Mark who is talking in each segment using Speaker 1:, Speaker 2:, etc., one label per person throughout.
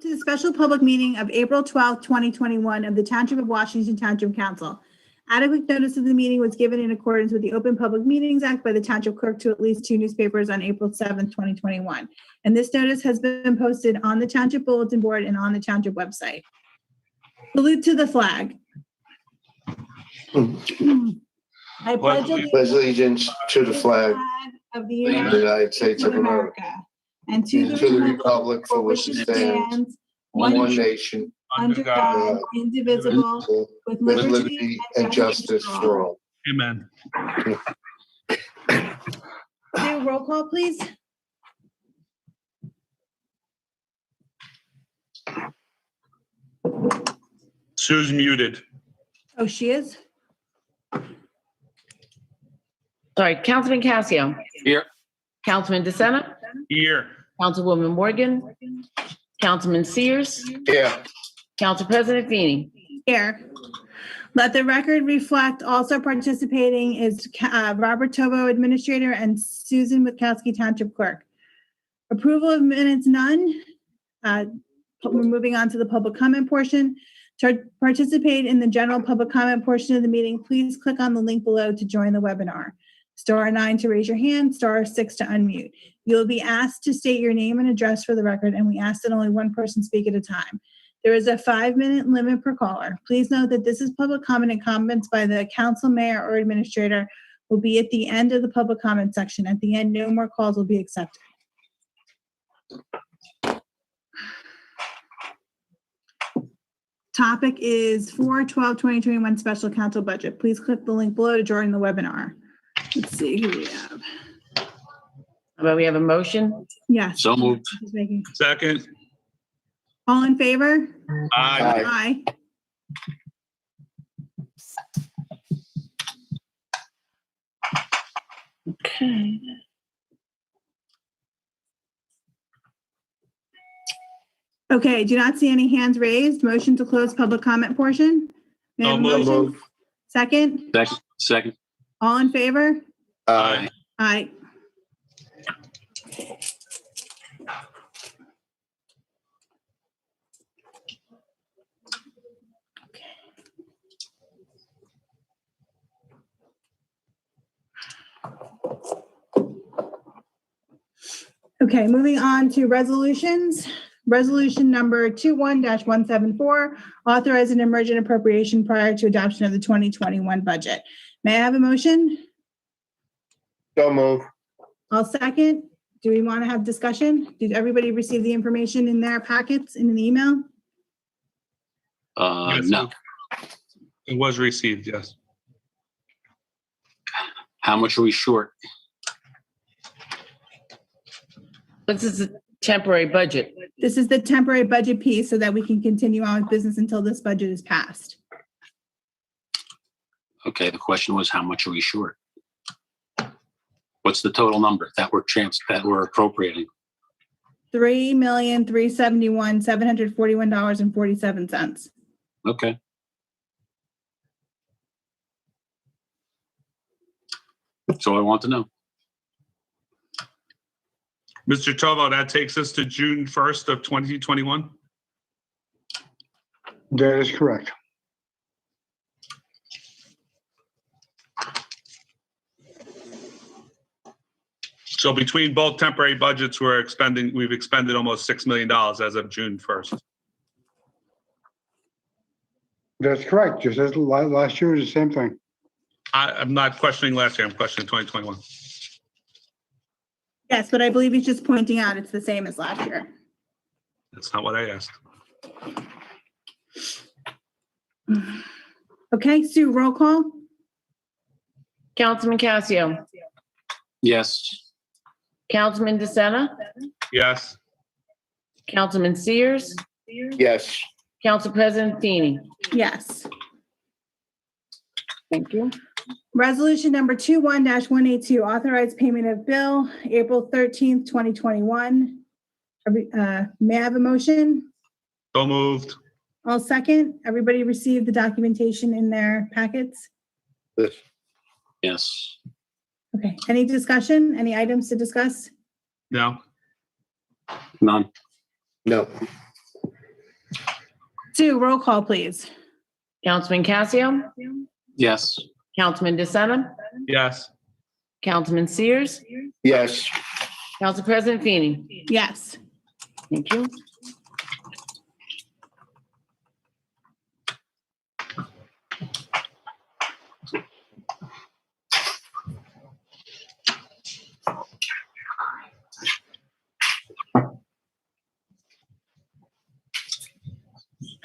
Speaker 1: to the special public meeting of April 12th, 2021 of the Township of Washington Township Council. Adequate notice of the meeting was given in accordance with the Open Public Meetings Act by the Township Clerk to at least 2 newspapers on April 7th, 2021. And this notice has been posted on the Township Bulletin Board and on the Township website. Salute to the flag. I pledge
Speaker 2: allegiance to the flag
Speaker 1: of the
Speaker 2: United States of America
Speaker 1: and to
Speaker 2: the republic for which it stands, one nation,
Speaker 1: under God, indivisible, with liberty and justice for all.
Speaker 3: Amen.
Speaker 1: Do roll call, please.
Speaker 3: Sue's muted.
Speaker 1: Oh, she is?
Speaker 4: Sorry, Councilman Casio.
Speaker 3: Here.
Speaker 4: Councilman DeSena.
Speaker 3: Here.
Speaker 4: Councilwoman Morgan. Councilman Sears.
Speaker 2: Yeah.
Speaker 4: Council President Feeney.
Speaker 1: Here. Let the record reflect also participating is Robert Tovo, Administrator, and Susan Witkowski, Township Clerk. Approval of minutes, none. We're moving on to the public comment portion. To participate in the general public comment portion of the meeting, please click on the link below to join the webinar. *9 to raise your hand, *6 to unmute. You'll be asked to state your name and address for the record, and we ask that only one person speak at a time. There is a 5-minute limit per caller. Please note that this is public comment, and comments by the council, mayor, or administrator will be at the end of the public comment section. At the end, no more calls will be accepted. Topic is 4/12/2021 special council budget. Please click the link below to join the webinar. Let's see who we have.
Speaker 4: Well, we have a motion.
Speaker 1: Yes.
Speaker 3: So moved.
Speaker 1: Just making-
Speaker 3: Second.
Speaker 1: All in favor?
Speaker 3: Aye.
Speaker 1: Aye.
Speaker 4: Okay.
Speaker 1: Okay, do not see any hands raised. Motion to close public comment portion. May I have a
Speaker 3: So
Speaker 1: motion?
Speaker 3: moved.
Speaker 1: Second?
Speaker 3: Second.
Speaker 1: All in favor?
Speaker 3: Aye.
Speaker 1: Aye. Okay, moving on to resolutions. Resolution number 21-174, authorizing emergent appropriation prior to adoption of the 2021 budget. May I have a motion?
Speaker 2: So move.
Speaker 1: I'll second. Do we want to have discussion? Did everybody receive the information in their packets in an email?
Speaker 3: Yes,
Speaker 5: No.
Speaker 3: It was received, yes.
Speaker 5: How much are we short?
Speaker 4: This is a temporary budget.
Speaker 1: This is the temporary budget piece so that we can continue on with business until this budget is passed.
Speaker 5: Okay, the question was, how much are we short? What's the total number that we're appropriating?
Speaker 1: $3,371,741.47.
Speaker 5: Okay. That's all I want to know.
Speaker 3: Mr. Tovo, that takes us to June 1st of 2021.
Speaker 6: That is correct.
Speaker 3: So between both temporary budgets, we've expended almost $6 million as of June 1st.
Speaker 6: That's correct. Just as last year was the same thing.
Speaker 3: I'm not questioning last year, I'm questioning 2021.
Speaker 1: Yes, but I believe he's just pointing out it's the same as last year.
Speaker 3: That's not what I asked.
Speaker 1: Okay, Sue, roll call.
Speaker 4: Councilman Casio.
Speaker 5: Yes.
Speaker 4: Councilman DeSena.
Speaker 3: Yes.
Speaker 4: Councilman Sears.
Speaker 2: Yes.
Speaker 4: Council President Feeney.
Speaker 1: Yes.
Speaker 4: Thank you.
Speaker 1: Resolution number 21-182, authorized payment of bill, April 13th, 2021. May I have a motion?
Speaker 3: So moved.
Speaker 1: I'll second. Everybody received the documentation in their packets?
Speaker 2: Yes.
Speaker 5: Yes.
Speaker 1: Okay, any discussion? Any items to discuss?
Speaker 3: No.
Speaker 5: None.
Speaker 2: No.
Speaker 1: Sue, roll call, please.
Speaker 4: Councilman Casio,
Speaker 5: Yes.
Speaker 4: Councilman DeSena,
Speaker 3: Yes.
Speaker 4: Councilman Sears,
Speaker 2: Yes.
Speaker 4: Council President Feeney.
Speaker 1: Yes.
Speaker 4: Thank you.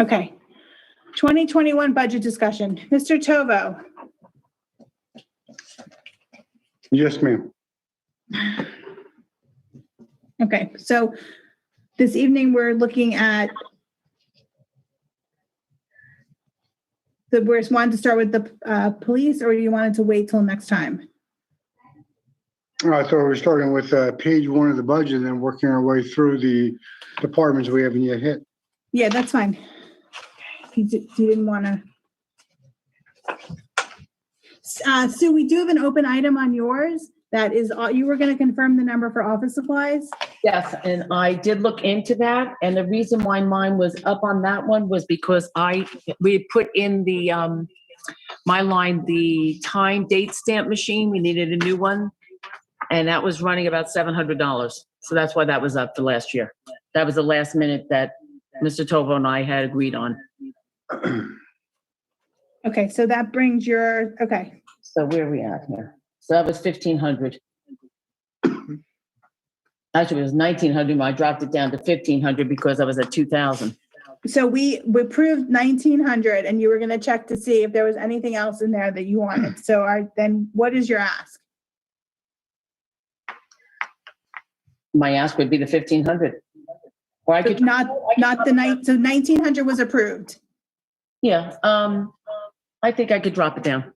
Speaker 1: Okay. 2021 budget discussion. Mr. Tovo.
Speaker 6: Yes, ma'am.
Speaker 1: Okay, so this evening we're looking at we're wanting to start with the police, or you wanted to wait till next time?
Speaker 6: I thought we were starting with page 1 of the budget and then working our way through the departments we haven't yet hit.
Speaker 1: Yeah, that's fine. You didn't want to. Sue, we do have an open item on yours. That is, you were going to confirm the number for office supplies.
Speaker 4: Yes, and I did look into that, and the reason why mine was up on that one was because we put in the, my line, the time date stamp machine, we needed a new one, and that was running about $700. So that's why that was up for last year. That was the last minute that Mr. Tovo and I had agreed on.
Speaker 1: Okay, so that brings your, okay.
Speaker 4: So where are we at here? So that was 1,500. Actually, it was 1,900, but I dropped it down to 1,500 because I was at 2,000.
Speaker 1: So we approved 1,900, and you were going to check to see if there was anything else in there that you wanted. So then what is your ask?
Speaker 4: My ask would be the 1,500. Or I could,
Speaker 1: Not the night, so 1,900 was approved.
Speaker 4: yeah, I think I could drop it down.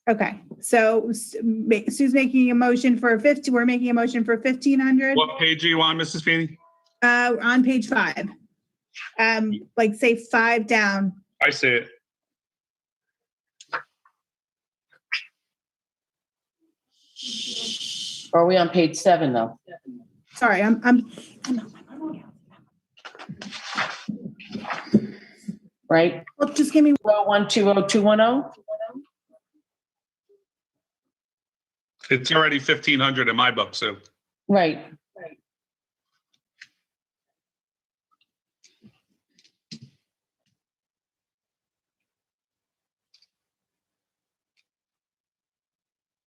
Speaker 1: Okay, so Sue's making a motion for 50, we're making a motion for 1,500,
Speaker 3: What page do you want, Mrs. Feeney?
Speaker 1: on page 5. Like say 5 down.
Speaker 3: I see it.
Speaker 4: Or are we on page 7 though?
Speaker 1: Sorry, I'm
Speaker 4: Right?
Speaker 1: well, just give me,
Speaker 4: 201-20210?
Speaker 3: It's already 1,500 in my book, Sue.
Speaker 4: Right.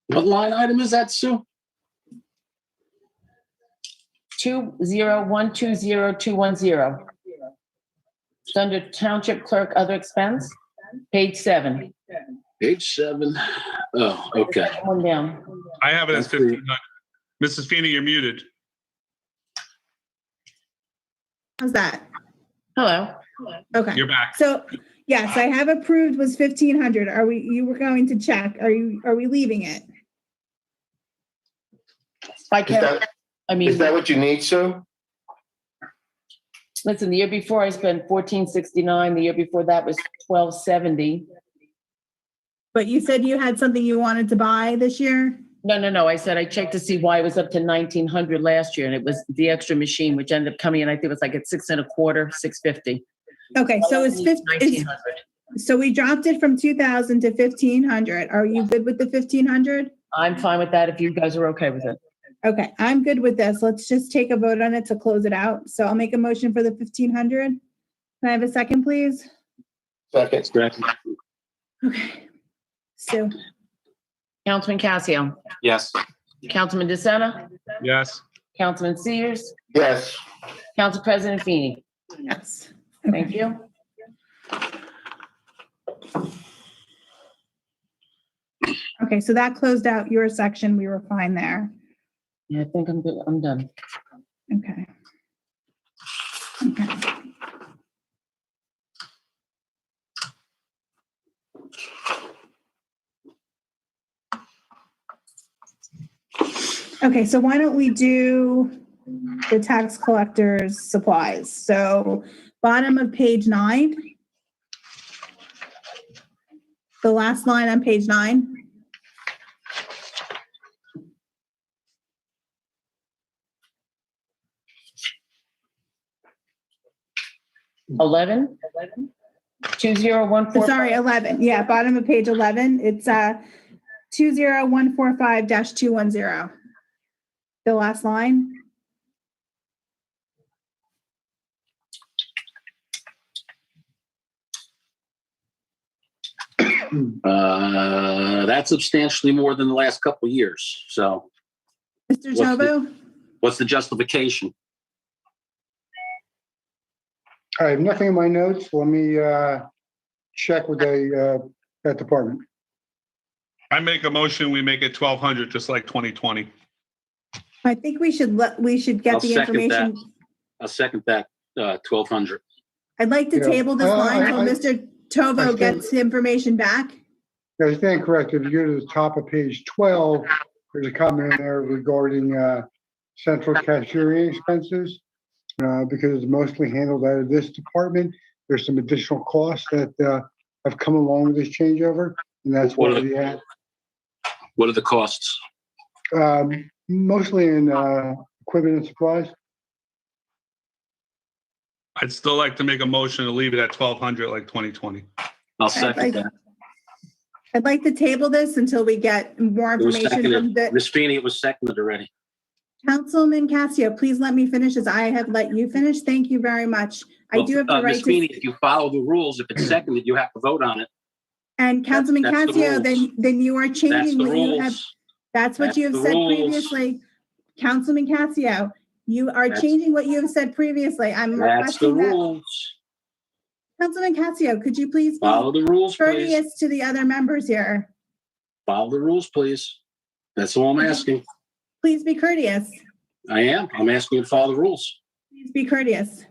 Speaker 5: What line item is that, Sue?
Speaker 4: 201-20210. It's under Township Clerk Other Expense, page 7.
Speaker 5: Page 7. Oh, okay.
Speaker 4: One down.
Speaker 3: I have it as 1,500. Mrs. Feeney, you're muted.
Speaker 1: how's that?
Speaker 4: Hello.
Speaker 1: Okay.
Speaker 3: You're back.
Speaker 1: So, yes, I have approved was 1,500. You were going to check, are we leaving it?
Speaker 4: I
Speaker 2: Is
Speaker 4: can't,
Speaker 2: that,
Speaker 4: I
Speaker 2: is
Speaker 4: mean,
Speaker 2: that what you need, Sue?
Speaker 4: listen, the year before I spent $1,469. The year before that was $1,270.
Speaker 1: But you said you had something you wanted to buy this year?
Speaker 4: No. I said I checked to see why it was up to 1,900 last year, and it was the extra machine, which ended up coming in, I think it was like at $625, $650.
Speaker 1: Okay, so it's
Speaker 4: 1,900.
Speaker 1: so we dropped it from 2,000 to 1,500. Are you good with the 1,500?
Speaker 4: I'm fine with that if you guys are okay with it.
Speaker 1: Okay, I'm good with this. Let's just take a vote on it to close it out. So I'll make a motion for the 1,500. Can I have a second, please?
Speaker 2: Second.
Speaker 1: Okay. Sue?
Speaker 4: Councilman Casio,
Speaker 5: Yes.
Speaker 4: Councilman DeSena,
Speaker 3: Yes.
Speaker 4: Councilman Sears,
Speaker 2: Yes.
Speaker 4: Council President Feeney.
Speaker 1: Yes.
Speaker 4: Thank you.
Speaker 1: Okay, so that closed out your section. We were fine there.
Speaker 4: Yeah, I think I'm good. I'm done.
Speaker 1: Okay. Okay. Okay, so why don't we do the tax collector's supplies? So bottom of page 9. The last line on page 9.
Speaker 4: 11? 20145?
Speaker 1: Sorry, 11. Yeah, bottom of page 11. It's 20145-210. The last line.
Speaker 5: That's substantially more than the last couple of years. So
Speaker 1: Mr. Tobo?
Speaker 5: what's the justification?
Speaker 6: I have nothing in my notes. Let me check with that department.
Speaker 3: I make a motion, we make it 1,200, just like 2020.
Speaker 1: I think we should get
Speaker 5: I'll
Speaker 1: the
Speaker 5: second
Speaker 1: information.
Speaker 5: I'll second that, 1,200.
Speaker 1: I'd like to
Speaker 6: Yeah.
Speaker 1: table this line until
Speaker 6: I-
Speaker 1: Mr. Tobo
Speaker 6: I-
Speaker 1: gets the information back.
Speaker 6: I stand corrected. If you go to the top of page 12, there's a comment in there regarding central cashiering expenses. Because it's mostly handled out of this department. There's some additional costs that have come along with this changeover, and that's
Speaker 5: What
Speaker 6: what
Speaker 5: are
Speaker 6: we had.
Speaker 5: What are the costs?
Speaker 6: Mostly in equipment and supplies.
Speaker 3: I'd still like to make a motion to leave it at 1,200 like 2020.
Speaker 5: I'll second that.
Speaker 1: I'd like to table this until we get more
Speaker 5: It was
Speaker 1: information from
Speaker 5: seconded.
Speaker 1: the
Speaker 5: Ms. Feeney, it was seconded already.
Speaker 1: Councilman Cassio. Please let me finish as I have let you finish. Thank you very much. I do have the right
Speaker 5: Ms. Feeney,
Speaker 1: to.
Speaker 5: if you follow the rules, if it's seconded, you have to vote on it.
Speaker 1: And Councilman
Speaker 5: that's the
Speaker 1: Cassio,
Speaker 5: rules.
Speaker 1: then you are
Speaker 5: That's
Speaker 1: changing
Speaker 5: the
Speaker 1: what you have.
Speaker 5: rules.
Speaker 1: That's what
Speaker 5: That's
Speaker 1: you have
Speaker 5: the
Speaker 1: said
Speaker 5: rules.
Speaker 1: previously. Councilman Cassio, you are
Speaker 5: That's-
Speaker 1: changing what you have said previously. I'm
Speaker 5: That's the
Speaker 1: requesting that.
Speaker 5: rules.
Speaker 1: Councilman Cassio, could you please
Speaker 5: Follow
Speaker 1: be
Speaker 5: the rules, please.
Speaker 1: courteous to the other members here?
Speaker 5: Follow the rules, please. That's all I'm asking.
Speaker 1: Please be courteous.
Speaker 5: I am. I'm asking you to follow the rules.
Speaker 1: Please be courteous.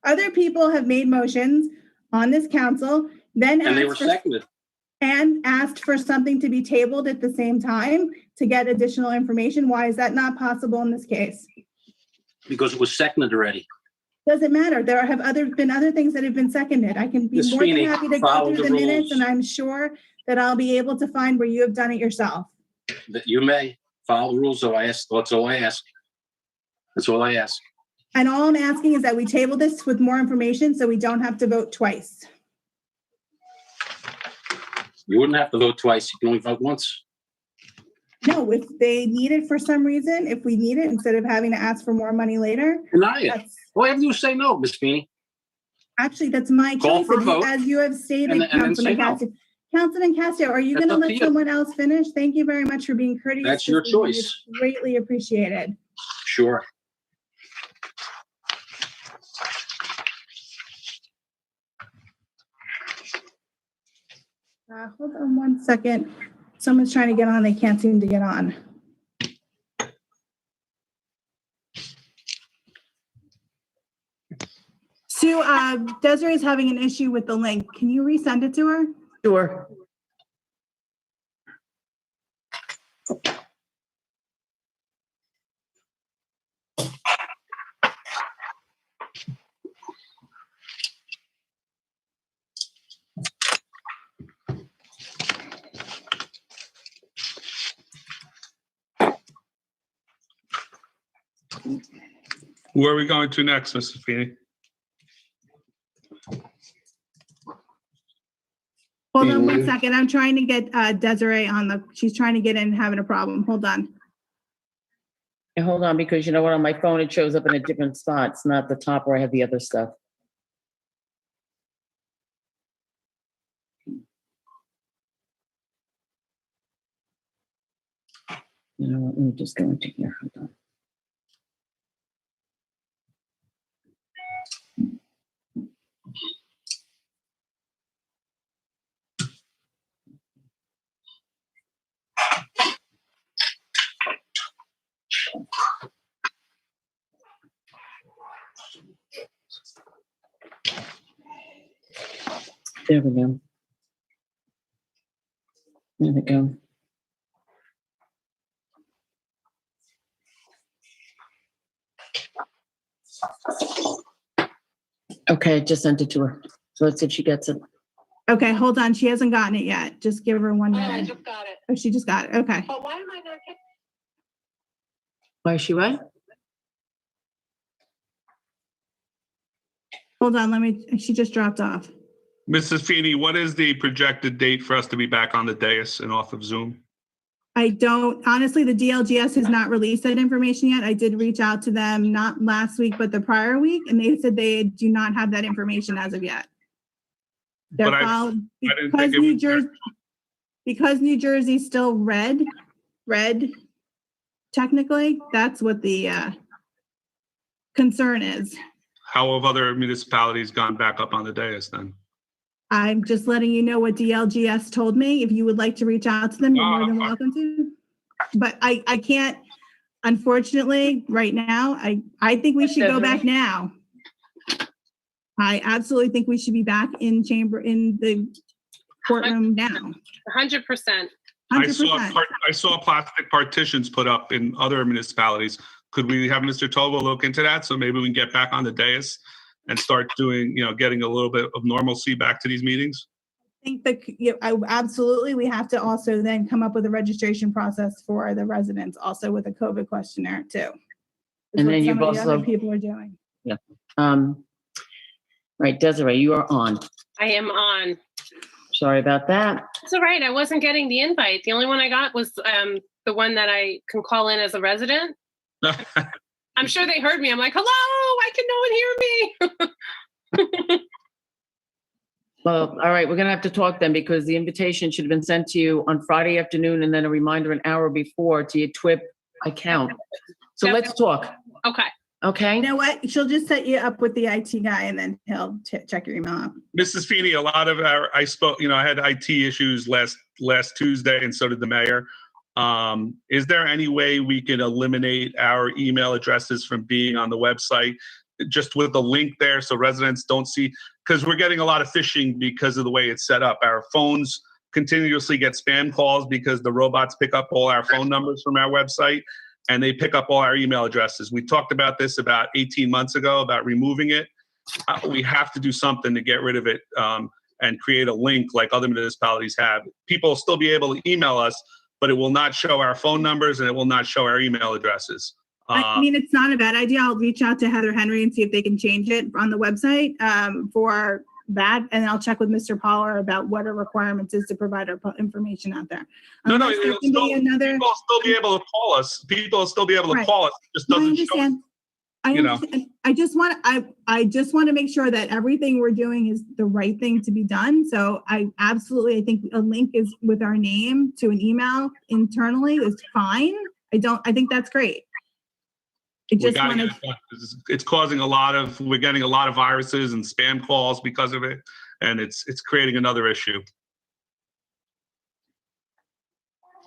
Speaker 1: Other people have made motions on this council, then
Speaker 5: And they were
Speaker 1: asked for,
Speaker 5: seconded.
Speaker 1: and asked for something to be tabled at the same time to get additional information. Why is that not possible in this case?
Speaker 5: Because it was seconded already.
Speaker 1: Doesn't matter. There have been other things that have been seconded. I can be
Speaker 5: Ms.
Speaker 1: more than
Speaker 5: Feeney,
Speaker 1: happy to go
Speaker 5: follow
Speaker 1: through
Speaker 5: the
Speaker 1: the minutes,
Speaker 5: rules.
Speaker 1: and I'm sure that I'll be able to find where you have done it yourself.
Speaker 5: That you may follow the rules. So I ask. That's all I ask. That's all I ask.
Speaker 1: And all I'm asking is that we table this with more information so we don't have to vote twice.
Speaker 5: You wouldn't have to vote twice. You can only vote once.
Speaker 1: No, if they need it for some reason, if we need it, instead of having to ask for more money later,
Speaker 5: Deny it.
Speaker 1: that's,
Speaker 5: All I have to do is say no, Ms. Feeney.
Speaker 1: actually, that's my
Speaker 5: Call
Speaker 1: choice,
Speaker 5: for a vote,
Speaker 1: as you have stated,
Speaker 5: and then say
Speaker 1: Councilman
Speaker 5: no.
Speaker 1: Cassio. Councilman Cassio, are you
Speaker 5: That's
Speaker 1: going to
Speaker 5: up to
Speaker 1: let
Speaker 5: you.
Speaker 1: someone else finish? Thank you very much for being courteous.
Speaker 5: That's your
Speaker 1: this evening.
Speaker 5: choice.
Speaker 1: It's greatly appreciated.
Speaker 5: Sure.
Speaker 1: Hold on one second. Someone's trying to get on. They can't seem to get on. Sue, Desiree's having an issue with the link. Can you resend it to her?
Speaker 4: Sure.
Speaker 3: Where are we going to next, Mrs. Feeney?
Speaker 1: Hold on one
Speaker 6: Mhm.
Speaker 1: second. I'm trying to get Desiree on the, she's trying to get in, having a problem. Hold on.
Speaker 4: And hold on, because you know what, on my phone, it shows up in a different spot. It's not the top where I have the other stuff. You know what, let me just go into here. Hold on. There we go. There we go. Okay, just sent it to her. So let's see if she gets it.
Speaker 1: Okay, hold on. She hasn't gotten it yet. Just give her 1
Speaker 2: Oh, I
Speaker 1: minute.
Speaker 2: just got it.
Speaker 1: Oh, she just got it. Okay.
Speaker 2: But why am I not getting?
Speaker 4: Why is she what?
Speaker 1: Hold on, she just dropped off.
Speaker 3: Mrs. Feeney, what is the projected date for us to be back on the dais and off of Zoom?
Speaker 1: I don't, honestly, the DLGS has not released that information yet. I did reach out to them, not last week, but the prior week, and they said they do not have that information as of yet.
Speaker 3: But I didn't think it was.
Speaker 1: Because New Jersey's still red, technically, that's what the concern is.
Speaker 3: How have other municipalities gone back up on the dais then?
Speaker 1: I'm just letting you know what DLGS told me. If you would like to reach out to them, you're more than welcome to. But I can't, unfortunately, right now. I think we should go back now. I absolutely think we should be back in the courtroom now.
Speaker 2: 100%.
Speaker 1: 100%.
Speaker 3: I saw plastic partitions put up in other municipalities. Could we have Mr. Tovo look into that? So maybe we can get back on the dais and start doing, getting a little bit of normalcy back to these meetings?
Speaker 1: I think that absolutely, we have to also then come up with a registration process for the residents, also with a COVID questionnaire too.
Speaker 4: And then you've
Speaker 1: some of the
Speaker 4: also-
Speaker 1: other people are doing.
Speaker 4: Yeah. Right, Desiree, you are on.
Speaker 2: I am on.
Speaker 4: Sorry about that.
Speaker 2: It's all right. I wasn't getting the invite. The only one I got was the one that I can call in as a resident. I'm sure they heard me. I'm like, hello, why can no one hear me?
Speaker 4: Well, all right, we're gonna have to talk then because the invitation should have been sent to you on Friday afternoon and then a reminder an hour before to your TWIP account. So let's talk,
Speaker 2: Okay.
Speaker 4: okay?
Speaker 1: You know what? She'll just set you up with the IT guy and then he'll check your email out.
Speaker 3: Mrs. Feeney, a lot of I had IT issues last Tuesday and so did the mayor. Is there any way we can eliminate our email addresses from being on the website just with the link there so residents don't see? Because we're getting a lot of phishing because of the way it's set up. Our phones continuously get spam calls because the robots pick up all our phone numbers from our website and they pick up all our email addresses. We talked about this about 18 months ago about removing it. We have to do something to get rid of it and create a link like other municipalities have. People will still be able to email us, but it will not show our phone numbers and it will not show our email addresses.
Speaker 1: I mean, it's not a bad idea. I'll reach out to Heather Henry and see if they can change it on the website for that. And I'll check with Mr. Poller about what our requirements is to provide our information out there.
Speaker 3: No,
Speaker 1: Unless there can be another.
Speaker 3: people will still be able to call us. People will still be able to
Speaker 1: Right.
Speaker 3: call us. It just
Speaker 1: No, I
Speaker 3: doesn't show.
Speaker 1: understand. I understand. I just want to make sure that everything we're doing is the right thing to be done. So I think a link is with our name to an email internally is fine. I think that's great.
Speaker 3: We gotta get it done. It's causing we're getting a lot of viruses and spam calls because of it. And it's creating another issue.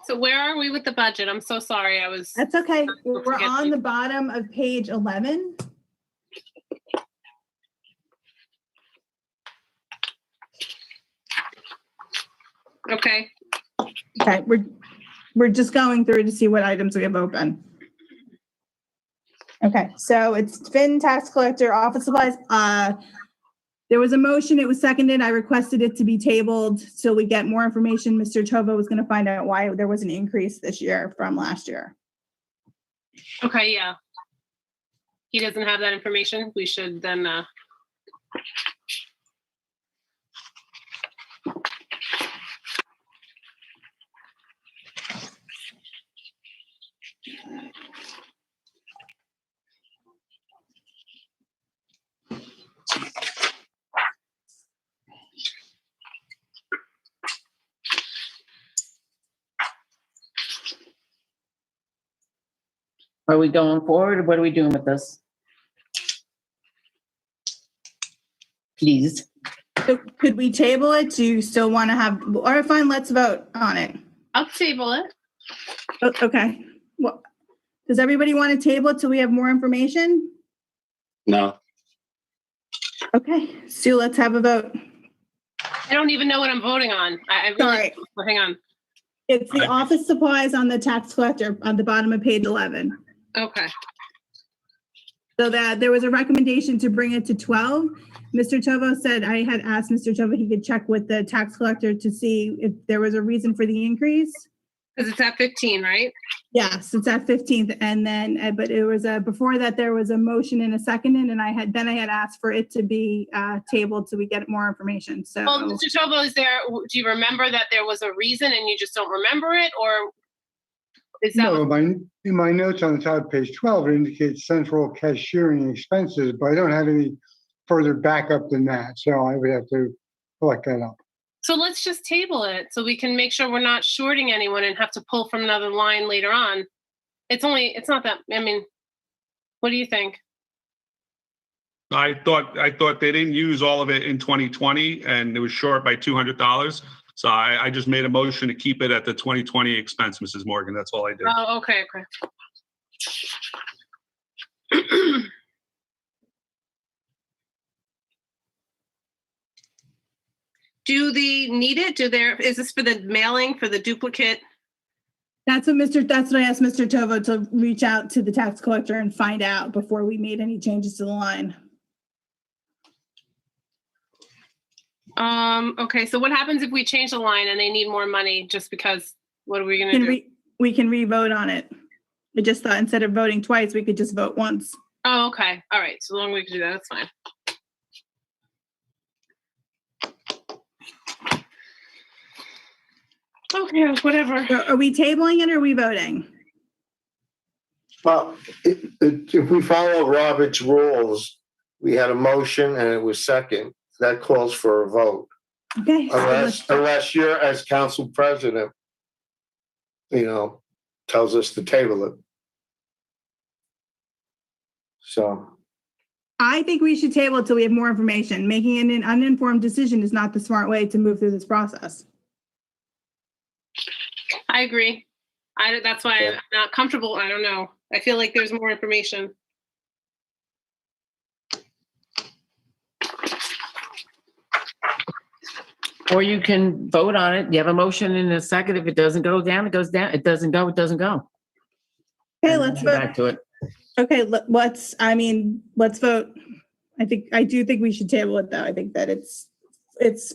Speaker 2: So where are we with the budget? I'm so sorry.
Speaker 1: That's okay. We're on the bottom of page 11.
Speaker 2: Okay.
Speaker 1: Okay, we're just going through to see what items we have open. Okay, so it's Finn, tax collector, office supplies. There was a motion, it was seconded. I requested it to be tabled so we get more information. Mr. Tovo was gonna find out why there was an increase this year from last year.
Speaker 2: Okay, yeah. He doesn't have that information. We should then
Speaker 4: Are we going forward or what are we doing with this? Please.
Speaker 1: So could we table it? Do you still want to have, or fine, let's vote on it.
Speaker 2: I'll table it.
Speaker 1: Okay. Well, does everybody want to table it till we have more information?
Speaker 5: No.
Speaker 1: Okay, Sue, let's have a vote.
Speaker 2: I don't even know what I'm voting on. I really,
Speaker 1: Sorry.
Speaker 2: hang on.
Speaker 1: It's the office supplies on the tax collector on the bottom of page 11.
Speaker 2: Okay.
Speaker 1: So that there was a recommendation to bring it to 12. Mr. Tovo said I had asked Mr. Tovo he could check with the tax collector to see if there was a reason for the increase.
Speaker 2: Because it's at 15, right?
Speaker 1: Yes, it's at 15th. And then, but it was before that, there was a motion and a second, and I had asked for it to be tabled so we get more information. So,
Speaker 2: Well, Mr. Tobo, do you remember that there was a reason and you just don't remember it? Or is that
Speaker 6: No, in my notes on the top of page 12, it indicates central cashiering expenses, but I don't have any further backup than that. So I would have to collect that up.
Speaker 2: so let's just table it so we can make sure we're not shorting anyone and have to pull from another line later on. It's not that, I mean, what do you think?
Speaker 3: I thought they didn't use all of it in 2020 and it was short by $200. So I just made a motion to keep it at the 2020 expense, Mrs. Morgan. That's all I did.
Speaker 2: Oh, okay. Do they need it? Is this for the mailing, for the duplicate?
Speaker 1: that's what I asked Mr. Tovo to reach out to the tax collector and find out before we made any changes to the line.
Speaker 2: Okay, so what happens if we change the line and they need more money just because, what are we gonna do?
Speaker 1: We can re-vote on it. I just thought instead of voting twice, we could just vote once.
Speaker 2: Oh, okay, all right, so long we can do that, that's fine. Okay, whatever.
Speaker 1: So are we tabling it or are we voting?
Speaker 7: Well, if we follow Robert's rules, we had a motion and it was second. That calls for a vote.
Speaker 1: Okay.
Speaker 7: Unless you're, as council president, tells us to table it. So.
Speaker 1: I think we should table it till we have more information. Making an uninformed decision is not the smart way to move through this process.
Speaker 2: I agree. That's why I'm not comfortable. I don't know. I feel like there's more information.
Speaker 4: Or you can vote on it. You have a motion in a second. If it doesn't go down, it goes down. It doesn't go, it doesn't go.
Speaker 1: Okay,
Speaker 4: And
Speaker 1: let's
Speaker 4: go
Speaker 1: vote.
Speaker 4: back to it.
Speaker 1: Okay, let's vote. I do think we should table it though. I think that it's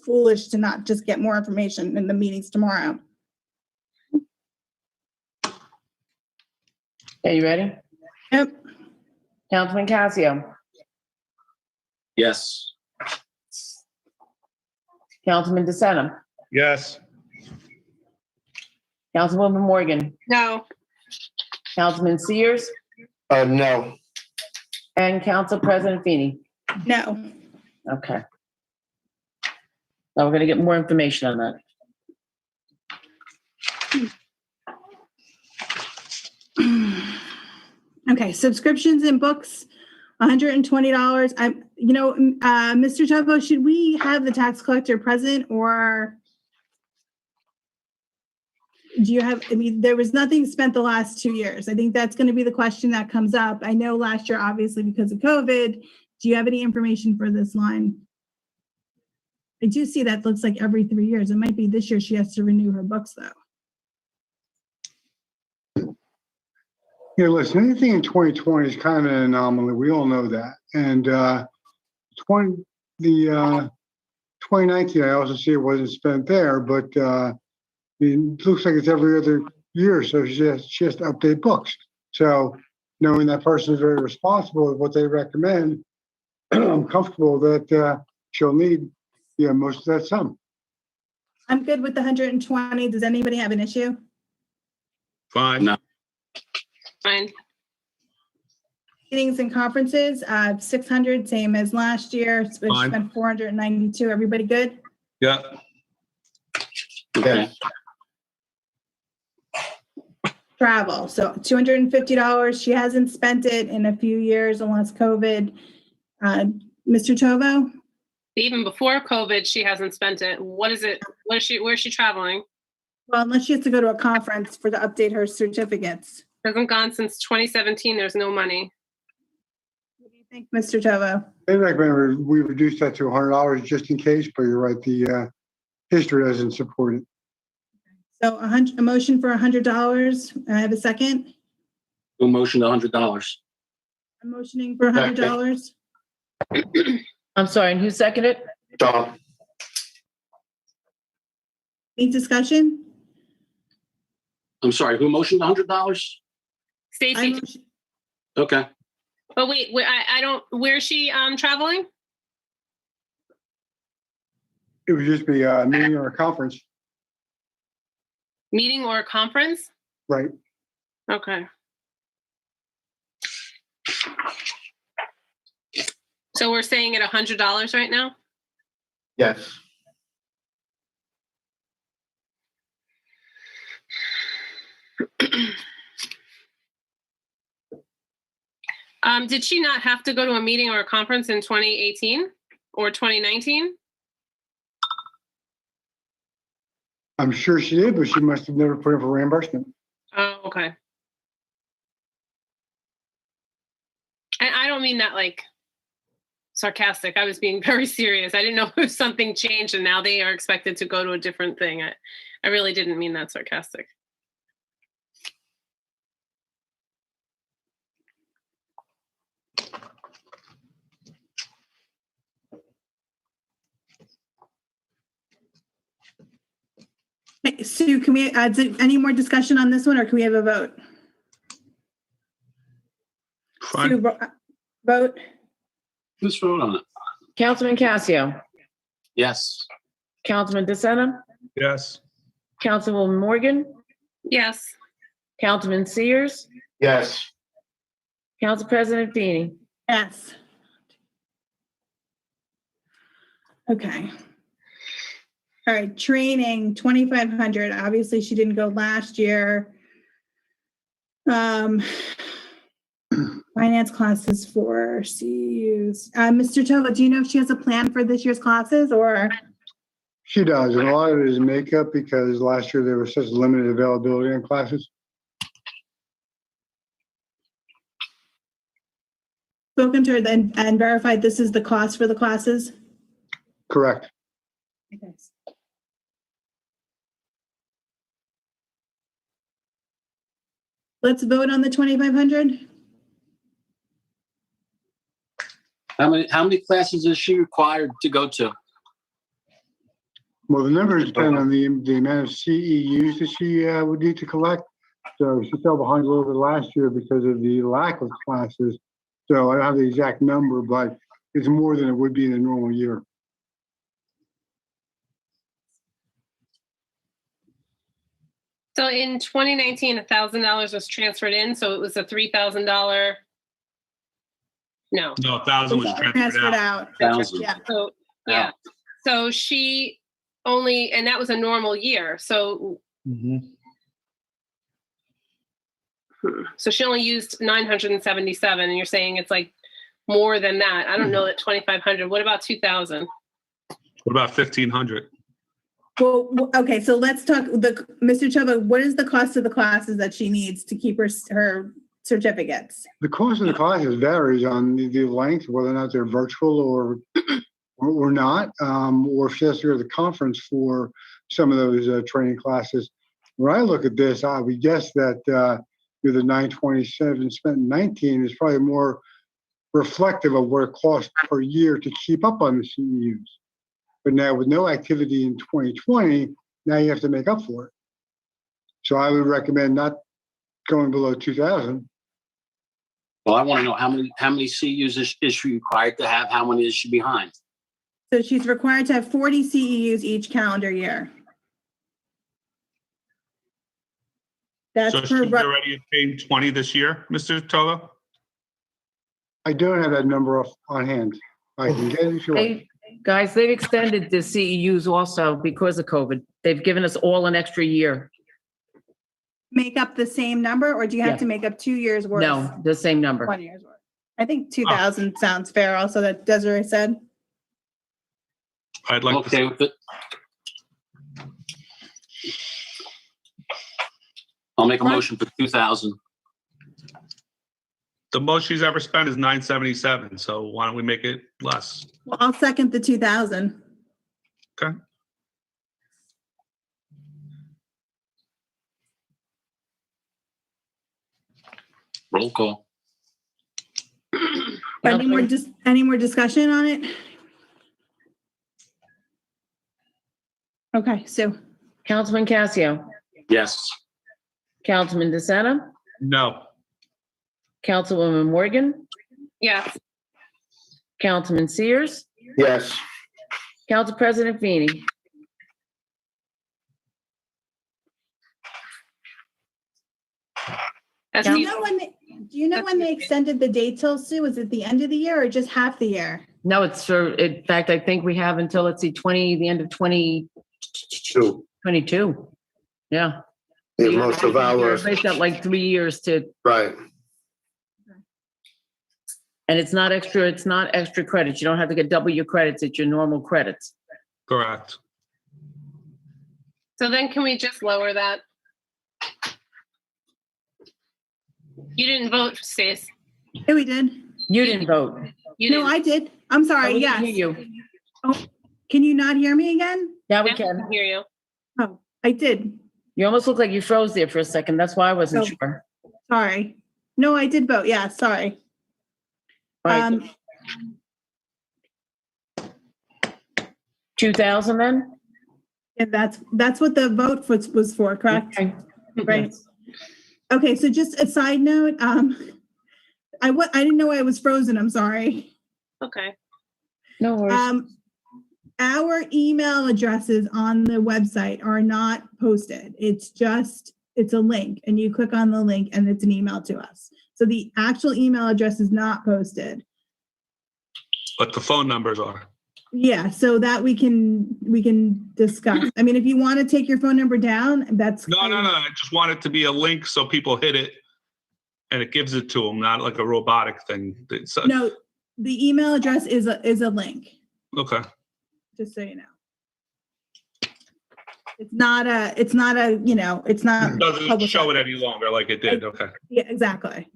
Speaker 1: foolish to not just get more information in the meetings tomorrow.
Speaker 4: Are you ready?
Speaker 1: Yep.
Speaker 4: Councilman Casio,
Speaker 5: Yes.
Speaker 4: Councilman DeSena,
Speaker 3: Yes.
Speaker 4: Councilwoman Morgan,
Speaker 2: No.
Speaker 4: Councilman Sears,
Speaker 7: No.
Speaker 4: and Council President Feeney.
Speaker 1: No.
Speaker 4: Okay. Now we're gonna get more information on that.
Speaker 1: Okay, subscriptions and books, $120. Mr. Topo, should we have the tax collector present or do you have, there was nothing spent the last 2 years. I think that's going to be the question that comes up. I know last year, obviously, because of COVID, do you have any information for this line? I do see that looks like every 3 years. It might be this year she has to renew her books though.
Speaker 6: Yeah, listen, anything in 2020 is kind of an anomaly. We all know that. And 2019, I also see it wasn't spent there, but it looks like it's every other year. So she has to update books. So knowing that person is very responsible with what they recommend, I'm comfortable that she'll need most of that sum.
Speaker 1: I'm good with the 120. Does anybody have an issue?
Speaker 3: Fine.
Speaker 5: No.
Speaker 2: Fine.
Speaker 1: Meetings and conferences, 600, same as last year. So we
Speaker 3: Fine.
Speaker 1: spent 492. Everybody good?
Speaker 3: Yeah.
Speaker 5: Okay.
Speaker 1: Travel, so $250. She hasn't spent it in a few years unless COVID. Mr. Tovo?
Speaker 2: Even before COVID, she hasn't spent it. What is it? Where is she traveling?
Speaker 1: Well, unless she has to go to a conference to update her certificates.
Speaker 2: Hasn't gone since 2017. There's no money.
Speaker 1: What do you think, Mr. Tovo?
Speaker 6: They recommend we reduce that to $100 just in case, but you're right, the history doesn't support it.
Speaker 1: So a motion for $100. I have a second.
Speaker 5: Who motioned $100?
Speaker 1: I'm motioning for $100.
Speaker 4: I'm sorry, and who seconded it?
Speaker 7: Tom.
Speaker 1: Any discussion?
Speaker 5: I'm sorry, who motioned $100?
Speaker 1: I
Speaker 2: Stacy,
Speaker 1: motion-
Speaker 5: Okay.
Speaker 2: but wait, I don't, where's she traveling?
Speaker 6: It would just be a meeting or a conference,
Speaker 2: Meeting or a conference?
Speaker 6: right?
Speaker 2: Okay. So we're saying at $100 right now?
Speaker 7: Yes.
Speaker 2: Did she not have to go to a meeting or a conference in 2018 or 2019?
Speaker 6: I'm sure she did, but she must have never put in for reimbursement.
Speaker 2: Oh, okay. And I don't mean that like sarcastic. I was being very serious. I didn't know if something changed and now they are expected to go to a different thing. I really didn't mean that sarcastic.
Speaker 1: Sue, can we add any more discussion on this one, or can we have a vote?
Speaker 3: Fine.
Speaker 1: Sue, vote.
Speaker 5: Let's vote on it.
Speaker 4: Councilman Casio,
Speaker 5: Yes.
Speaker 4: Councilman DeSena,
Speaker 3: Yes.
Speaker 4: Councilwoman Morgan,
Speaker 2: Yes.
Speaker 4: Councilman Sears,
Speaker 7: Yes.
Speaker 4: Council President Feeney.
Speaker 1: Yes. Okay. All right, training, 2,500. Obviously, she didn't go last year. Finance classes for CUs. Mr. Tova, do you know if she has a plan for this year's classes, or?
Speaker 6: She does, and a lot of it is makeup because last year there was such limited availability in classes.
Speaker 1: Spoken to her then and verified this is the cost for the classes?
Speaker 6: Correct.
Speaker 1: Okay. Let's vote on the 2,500.
Speaker 5: How many classes is she required to go to?
Speaker 6: Well, the numbers depend on the amount of CEUs that she would need to collect. So she fell behind a little bit last year because of the lack of classes. So I don't have the exact number, but it's more than it would be in a normal year.
Speaker 2: So in 2019, $1,000 was transferred in, so it was a $3,000. No.
Speaker 3: No, 1,000 was transferred out.
Speaker 5: 1,000.
Speaker 1: Yeah.
Speaker 2: So yeah. So she only, and that was a normal year. So so she only used 977, and you're saying it's like more than that. I don't know that 2,500. What about 2,000?
Speaker 3: What about 1,500?
Speaker 1: Well, okay, so let's talk, Mr. Tova, what is the cost of the classes that she needs to keep her certificates?
Speaker 6: The cost of the classes varies on the length, whether or not they're virtual or not, or if she has to go to the conference for some of those training classes. When I look at this, I would guess that the 927 spent in 19 is probably more reflective of what it costs per year to keep up on the CEUs. But now with no activity in 2020, now you have to make up for it. So I would recommend not going below 2,000.
Speaker 5: Well, I want to know how many CEUs is she required to have? How many is she behind?
Speaker 1: So she's required to have 40 CEUs each calendar year. That's
Speaker 3: So she's already paying 20 this year, Mr. Tova?
Speaker 6: I don't have that number on hand. I can get it if you want.
Speaker 4: Guys, they've extended the CEUs also because of COVID. They've given us all an extra year.
Speaker 1: Make up the same number, or do you have
Speaker 4: Yeah.
Speaker 1: to make up 2 years worth?
Speaker 4: No, the same number.
Speaker 1: 1 year's worth. I think 2,000 sounds fair also, that Desiree said.
Speaker 3: I'd like
Speaker 5: Okay
Speaker 3: to.
Speaker 5: with it. I'll make a motion for 2,000.
Speaker 3: The most she's ever spent is 977. So why don't we make it less?
Speaker 1: Well, I'll second the 2,000.
Speaker 3: Okay.
Speaker 5: Roll call.
Speaker 1: Any more discussion on it? Okay, so
Speaker 4: Councilman Casio,
Speaker 5: Yes.
Speaker 4: Councilman DeSena,
Speaker 3: No.
Speaker 4: Councilwoman Morgan,
Speaker 2: Yes.
Speaker 4: Councilman Sears,
Speaker 7: Yes.
Speaker 4: Council President Feeney.
Speaker 2: As
Speaker 1: Do
Speaker 2: you-
Speaker 1: you know when they extended the date till, Sue? Was it the end of the year or just half the year?
Speaker 4: No, it's for, in fact, I think we have until, let's see, the end of 2022. Yeah.
Speaker 7: Yeah, most of our,
Speaker 4: They've got like 3 years to,
Speaker 7: right.
Speaker 4: and it's not extra credits. You don't have to get double your credits. It's your normal credits.
Speaker 3: Correct.
Speaker 2: So then can we just lower that? You didn't vote, Stace.
Speaker 1: Yeah, we did.
Speaker 4: You didn't vote.
Speaker 2: You
Speaker 1: No,
Speaker 2: didn't.
Speaker 1: I did. I'm
Speaker 4: Oh,
Speaker 1: sorry.
Speaker 4: we
Speaker 1: Yes.
Speaker 4: can hear you.
Speaker 1: Can you not hear me again?
Speaker 4: Now we
Speaker 2: Yeah, I
Speaker 4: can.
Speaker 2: can hear you.
Speaker 1: Oh, I did.
Speaker 4: You almost look like you froze there for a second. That's why I wasn't
Speaker 1: Oh.
Speaker 4: sure.
Speaker 1: Sorry. No, I did vote. Yeah, sorry.
Speaker 4: Right. 2,000 then?
Speaker 1: And that's what the vote was for, correct?
Speaker 4: Okay.
Speaker 1: Right. Okay, so just a side note, I didn't know I was frozen. I'm sorry.
Speaker 2: Okay.
Speaker 4: No worries.
Speaker 1: Our email addresses on the website are not posted. It's a link and you click on the link and it's an email to us. So the actual email address is not posted.
Speaker 3: But the phone numbers are.
Speaker 1: Yeah, so that we can discuss. I mean, if you want to take your phone number down, that's.
Speaker 3: No. I just want it to be a link so people hit it and it gives it to them, not like a robotic thing.
Speaker 1: No, the email address is a link,
Speaker 3: Okay.
Speaker 1: just so you know. It's not
Speaker 3: It doesn't
Speaker 1: public
Speaker 3: show it
Speaker 1: record.
Speaker 3: any longer like it did. Okay.
Speaker 1: Yeah, exactly.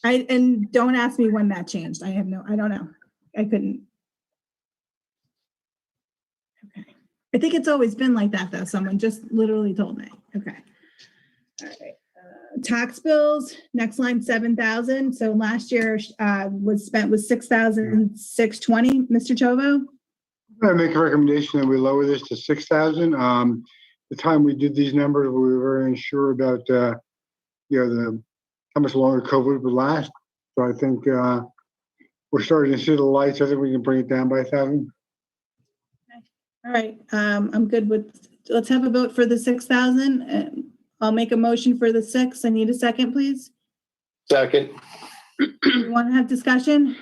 Speaker 1: And don't ask me when that changed. I don't know. I couldn't. Okay. I think it's always been like that though. Someone just literally told me. Okay. All right. Tax bills, next line, 7,000. So last year was spent with 6,620, Mr. Chovo.
Speaker 6: I make a recommendation that we lower this to 6,000. The time we did these numbers, we were very unsure about, how much longer COVID would last. So I think we're starting to see the lights. I think we can bring it down by 1,000.
Speaker 1: All right. I'm good with, let's have a vote for the 6,000. I'll make a motion for the 6. I need a second, please.
Speaker 7: Second.
Speaker 1: You want to have discussion?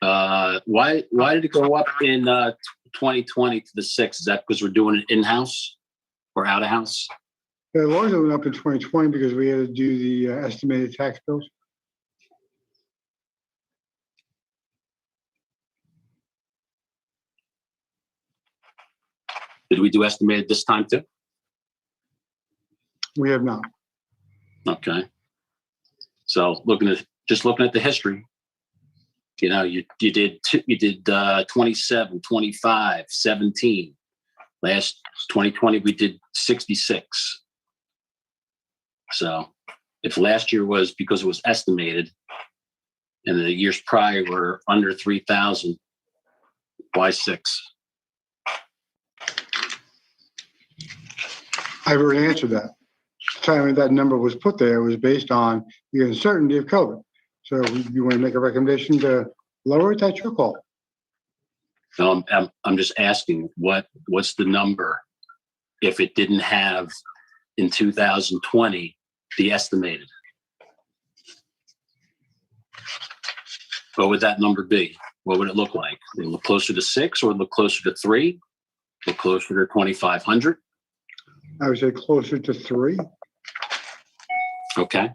Speaker 5: Why did it go up in 2020 to the 6? Is that because we're doing it in-house or out-of-house?
Speaker 6: The largely went up in 2020 because we had to do the estimated tax bills.
Speaker 5: Did we do estimated this time too?
Speaker 6: We have not.
Speaker 5: Okay. So looking at the history, you did 27, 25, 17. Last 2020, we did 66. So if last year was because it was estimated and the years prior were under 3,000, why 6?
Speaker 6: I've already answered that. The time that number was put there was based on the uncertainty of COVID. So you want to make a recommendation to lower it? That's your call.
Speaker 5: No, I'm just asking what's the number if it didn't have in 2020 the estimated? What would that number be? What would it look like? Would it look closer to 6 or look closer to 3? Look closer to 2,500?
Speaker 6: I would say closer to 3.
Speaker 5: Okay.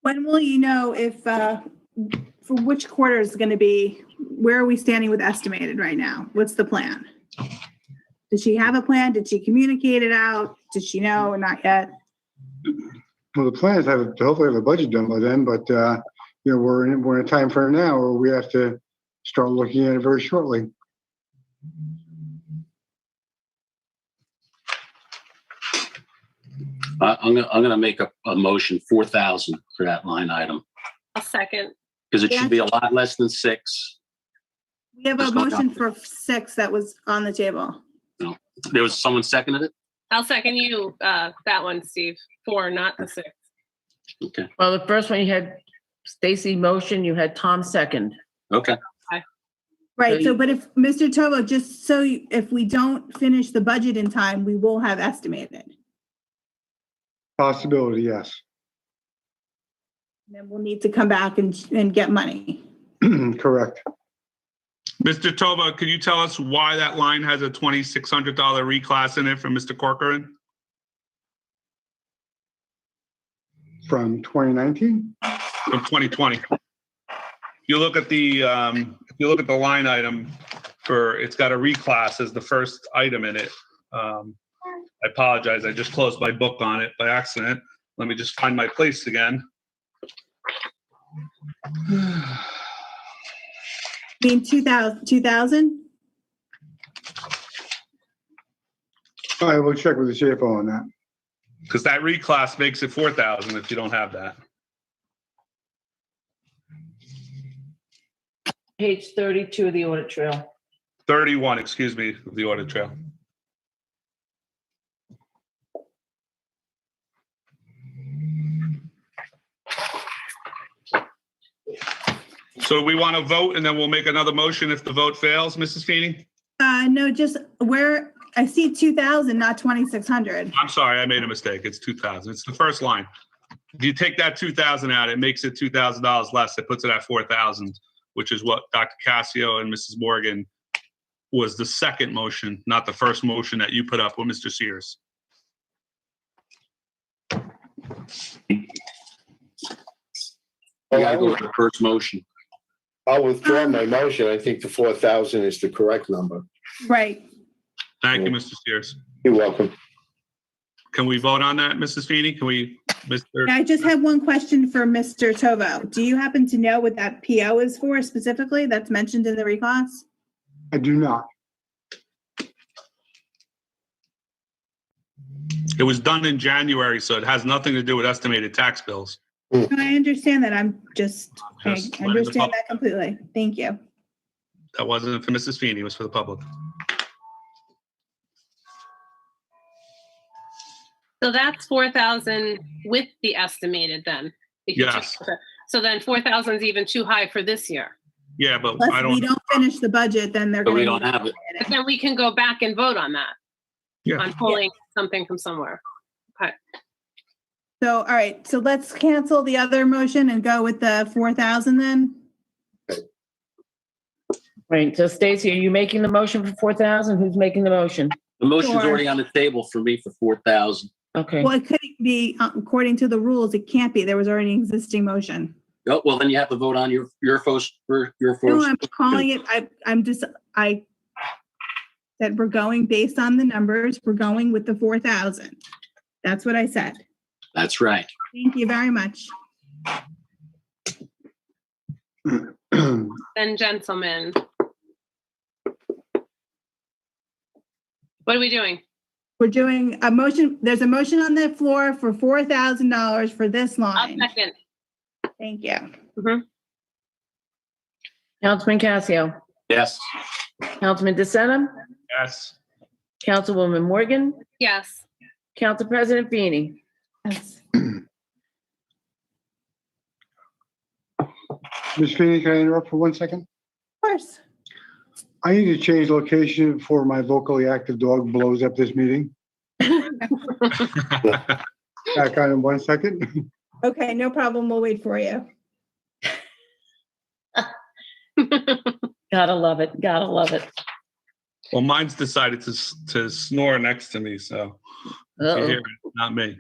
Speaker 1: When will you know if, for which quarter is going to be, where are we standing with estimated right now? What's the plan? Does she have a plan? Did she communicate it out? Does she know or not yet?
Speaker 6: Well, the plan is to hopefully have a budget done by then, but we're in a time frame now where we have to start looking at it very shortly.
Speaker 5: I'm gonna make a motion 4,000 for that line item
Speaker 2: A second.
Speaker 5: because it should be a lot less than 6.
Speaker 1: We have a
Speaker 5: Just go down.
Speaker 1: motion for 6 that was on the table.
Speaker 5: No, There was someone seconded it?
Speaker 2: I'll second you, that one, Steve, 4, not the 6.
Speaker 5: Okay,
Speaker 4: Well, the first one you had Stacy motion, you had Tom second.
Speaker 5: okay.
Speaker 1: Right, so,
Speaker 4: you-
Speaker 1: but if, Mr. Tovo, just so, if we don't finish the budget in time, we will have estimated.
Speaker 6: Possibility, yes.
Speaker 1: Then we'll need to come back and get money.
Speaker 6: Correct.
Speaker 3: Mr. Tova, could you tell us why that line has a $2,600 reclass in it from Mr. Corcoran?
Speaker 6: From 2019?
Speaker 3: From 2020. You look at the, if you look at the line item for, it's got a reclass as the first item in it. I apologize, I just closed my book on it by accident. Let me just find my place again.
Speaker 1: I mean, 2,000?
Speaker 6: All right, we'll check with the CFO on that.
Speaker 3: Because that reclass makes it 4,000 if you don't have that.
Speaker 4: Page 32 of the audit trail.
Speaker 3: 31, excuse me, of the audit trail. So we want to vote and then we'll make another motion if the vote fails, Mrs. Feeney?
Speaker 1: No, just where, I see 2,000, not 2,600.
Speaker 3: I'm sorry, I made a mistake. It's 2,000. It's the first line. If you take that 2,000 out, it makes it $2,000 less. It puts it at 4,000, which is what Dr. Cassio and Mrs. Morgan was the second motion, not the first motion that you put up with Mr. Sears.
Speaker 5: You gotta go with the first motion.
Speaker 7: I'll withdraw my motion. I think the 4,000 is the correct number.
Speaker 1: Right.
Speaker 3: Thank you, Mr. Sears.
Speaker 7: You're welcome.
Speaker 3: Can we vote on that, Mrs. Feeney? Can we, Mr.?
Speaker 1: I just have one question for Mr. Tovo. Do you happen to know what that PO is for specifically that's mentioned in the reclass?
Speaker 6: I do not.
Speaker 3: It was done in January, so it has nothing to do with estimated tax bills.
Speaker 1: I understand that. I
Speaker 3: Just letting the
Speaker 1: understand
Speaker 3: pub-
Speaker 1: that completely. Thank you.
Speaker 3: That wasn't for Mrs. Feeney, it was for the public.
Speaker 2: So that's 4,000 with the estimated then? if you
Speaker 3: Yes.
Speaker 2: check the- So then 4,000 is even too high for this year.
Speaker 3: Yeah, but
Speaker 1: Unless
Speaker 3: I
Speaker 1: we
Speaker 3: don't,
Speaker 1: don't finish the budget, then they're
Speaker 5: But
Speaker 1: going
Speaker 5: we
Speaker 1: to.
Speaker 5: don't have it.
Speaker 2: But then we can go back and vote on that,
Speaker 3: yeah,
Speaker 2: on pulling something from somewhere.
Speaker 1: So, all right, so let's cancel the other motion and go with the 4,000 then.
Speaker 4: Right, so Stacy, are you making the motion for 4,000? Who's making the motion?
Speaker 5: The motion's
Speaker 1: Sure.
Speaker 5: already on the table for me for 4,000.
Speaker 4: Okay,
Speaker 1: Well, it couldn't be, according to the rules, it can't be. There was already an existing motion.
Speaker 5: Oh, well, then you have to vote on your first, for your
Speaker 1: No,
Speaker 5: first.
Speaker 1: I'm calling it, I said we're going based on the numbers. We're going with the 4,000. That's what I said.
Speaker 5: That's right.
Speaker 1: Thank you very much.
Speaker 2: Then gentlemen. What are we doing?
Speaker 1: We're doing a motion, there's a motion on the floor for $4,000 for this
Speaker 2: I'll
Speaker 1: line.
Speaker 2: second.
Speaker 1: Thank you.
Speaker 4: Councilman Cassio,
Speaker 5: Yes.
Speaker 4: Councilman DeSena,
Speaker 3: yes.
Speaker 4: Councilwoman Morgan,
Speaker 2: Yes.
Speaker 4: Council President Feeney.
Speaker 1: Yes.
Speaker 6: Ms. Feeney, can I interrupt for 1 second?
Speaker 1: Of course.
Speaker 6: I need to change location before my vocally active dog blows up this meeting. Back on in 1 second.
Speaker 1: Okay, no problem. We'll wait for you.
Speaker 4: Gotta love it, gotta love it.
Speaker 3: Well, mine's decided to snore next to me, so if you
Speaker 4: Uh-oh.
Speaker 3: hear it, not me.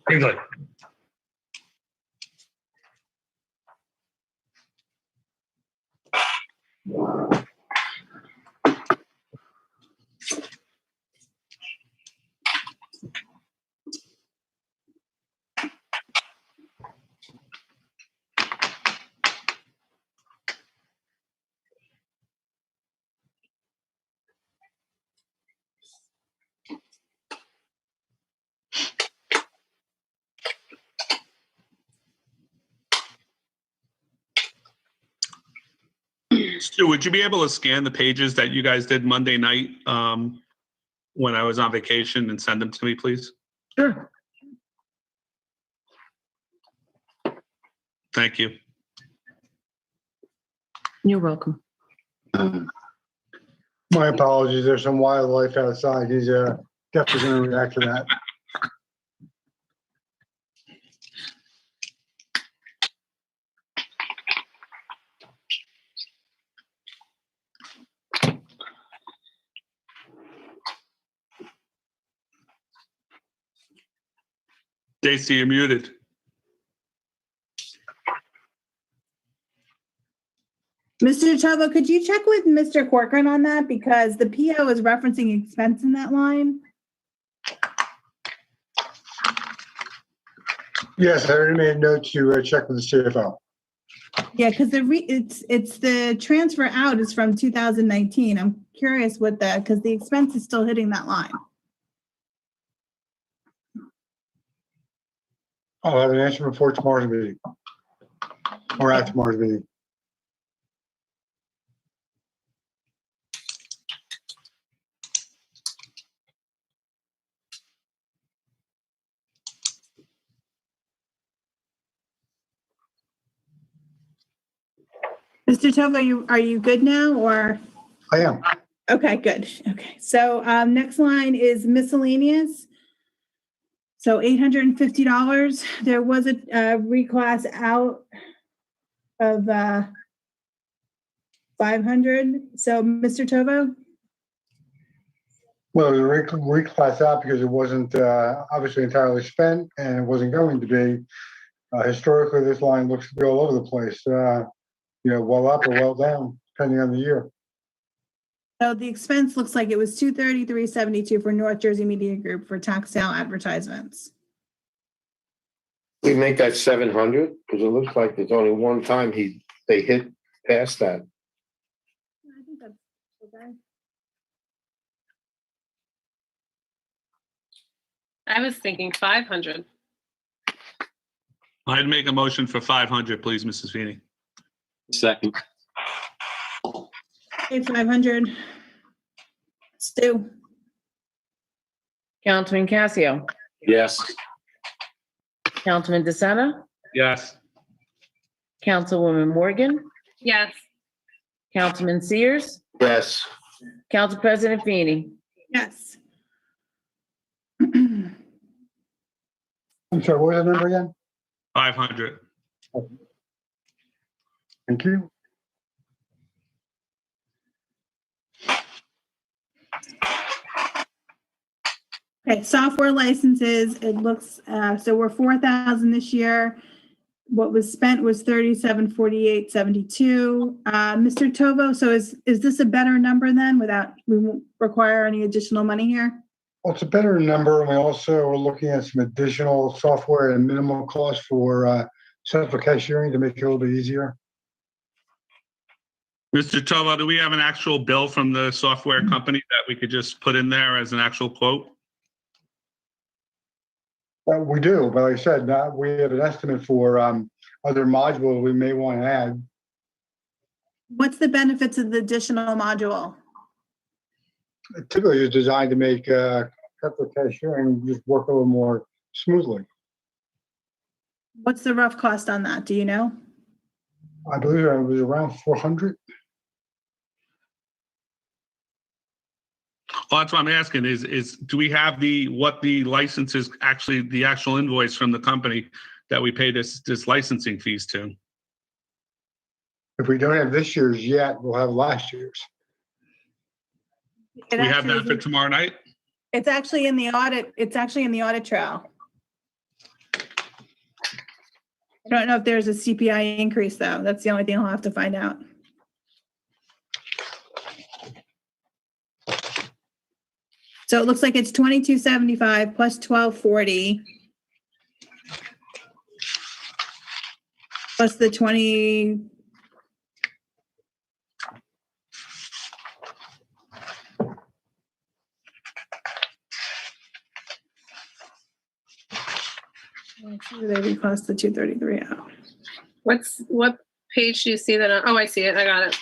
Speaker 3: Kingsley. Stu, would you be able to scan the pages that you guys did Monday night when I was on vacation and send them to me, please?
Speaker 4: Sure.
Speaker 3: Thank you.
Speaker 4: You're welcome.
Speaker 6: My apologies, there's some wildlife outside. He's definitely going to react to that.
Speaker 3: Stacy, you're muted.
Speaker 1: Mr. Chubba, could you check with Mr. Corcoran on that? Because the PO is referencing expense in that line.
Speaker 6: Yes, I already made a note to check with the CFO.
Speaker 1: Yeah, because it's the transfer out is from 2019. I'm curious what that, because the expense is still hitting that line.
Speaker 6: I'll have an answer before tomorrow's meeting. Or at tomorrow's meeting.
Speaker 1: Mr. Tova, are you good now or?
Speaker 6: I am.
Speaker 1: Okay, good. Okay, so next line is miscellaneous. So $850. There was a reclass out of 500. So Mr. Tovo?
Speaker 6: Well, it was a reclass out because it wasn't obviously entirely spent and it wasn't going to be. Historically, this line looks to be all over the place. Well up or well down, depending on the year.
Speaker 1: So the expense looks like it was $233.72 for North Jersey Media Group for tax sale advertisements.
Speaker 7: We make that 700 because it looks like there's only one time they hit past that.
Speaker 1: I think that's okay.
Speaker 2: I was thinking 500.
Speaker 3: I'd make a motion for 500, please, Mrs. Feeney.
Speaker 5: Second.
Speaker 1: Okay, 500. Stu?
Speaker 4: Councilman Casio,
Speaker 5: Yes.
Speaker 4: Councilman DeSena,
Speaker 3: Yes.
Speaker 4: Councilwoman Morgan,
Speaker 2: Yes.
Speaker 4: Councilman Sears,
Speaker 7: Yes.
Speaker 4: Council President Feeney.
Speaker 1: Yes.
Speaker 6: I'm sorry, what was the number again?
Speaker 3: 500.
Speaker 6: Thank you.
Speaker 1: Okay, software licenses, it looks, so we're 4,000 this year. What was spent was 3748.72. Mr. Tovo, so is this a better number then we won't require any additional money here?
Speaker 6: Well, it's a better number. And we also are looking at some additional software and minimal cost for central cashiering to make it a little bit easier.
Speaker 3: Mr. Tovo, do we have an actual bill from the software company that we could just put in there as an actual quote?
Speaker 6: We do, but like I said, we have an estimate for other modules we may want to add.
Speaker 1: What's the benefits of the additional module?
Speaker 6: Typically, it's designed to make central cashiering just work a little more smoothly.
Speaker 1: What's the rough cost on that? Do you know?
Speaker 6: I believe it was around 400.
Speaker 3: Well, that's what I'm asking is do we have what the license is actually, the actual invoice from the company that we pay this licensing fees to?
Speaker 6: If we don't have this year's yet, we'll have last year's.
Speaker 1: It
Speaker 3: We have
Speaker 1: actually
Speaker 3: that for tomorrow night?
Speaker 1: It's actually in the audit. It's actually in the audit trail. I don't know if there's a CPI increase though. That's the only thing I'll have to find out. So it looks like it's 2275 plus 1240 plus the 20. They reclassed the 233 out.
Speaker 2: What page do you see that on? Oh, I see it. I got it.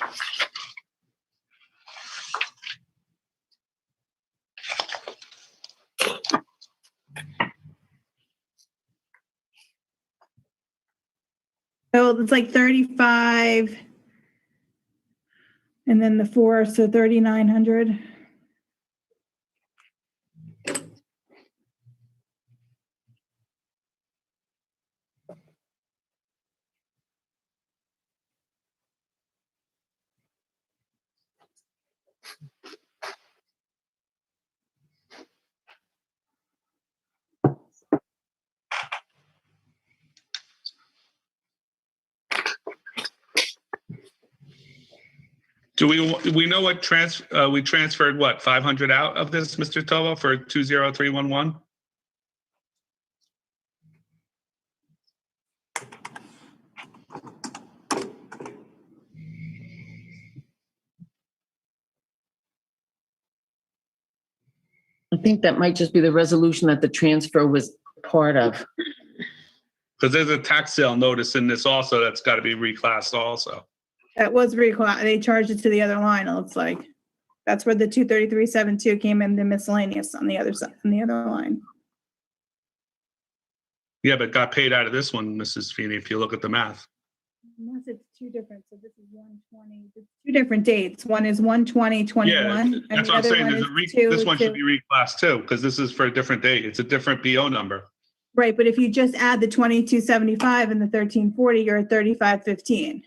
Speaker 1: So it's like 35 and then the 4, so 3,900.
Speaker 3: Do we know what we transferred what 500 out of this, Mr. Tovo, for 20311?
Speaker 4: I think that might just be the resolution that the transfer was part of.
Speaker 3: Because there's a tax sale notice in this also that's got to be reclassed also.
Speaker 1: That was reclassed. They charged it to the other line, it looks like. That's where the 23372 came in, the miscellaneous on the other side, on the other line.
Speaker 3: Yeah, but got paid out of this one, Mrs. Feeney, if you look at the math.
Speaker 1: Unless it's two different, so this is 120, it's two different dates. One is 12021.
Speaker 3: Yeah,
Speaker 1: and
Speaker 3: that's
Speaker 1: the
Speaker 3: what I'm
Speaker 1: other
Speaker 3: saying.
Speaker 1: one
Speaker 3: There's
Speaker 1: is
Speaker 3: this one should
Speaker 1: 2.
Speaker 3: be reclassed too, because this is for a different date. It's a different PO number.
Speaker 1: Right, but if you just add the 2275 and the 1340, you're at 3515.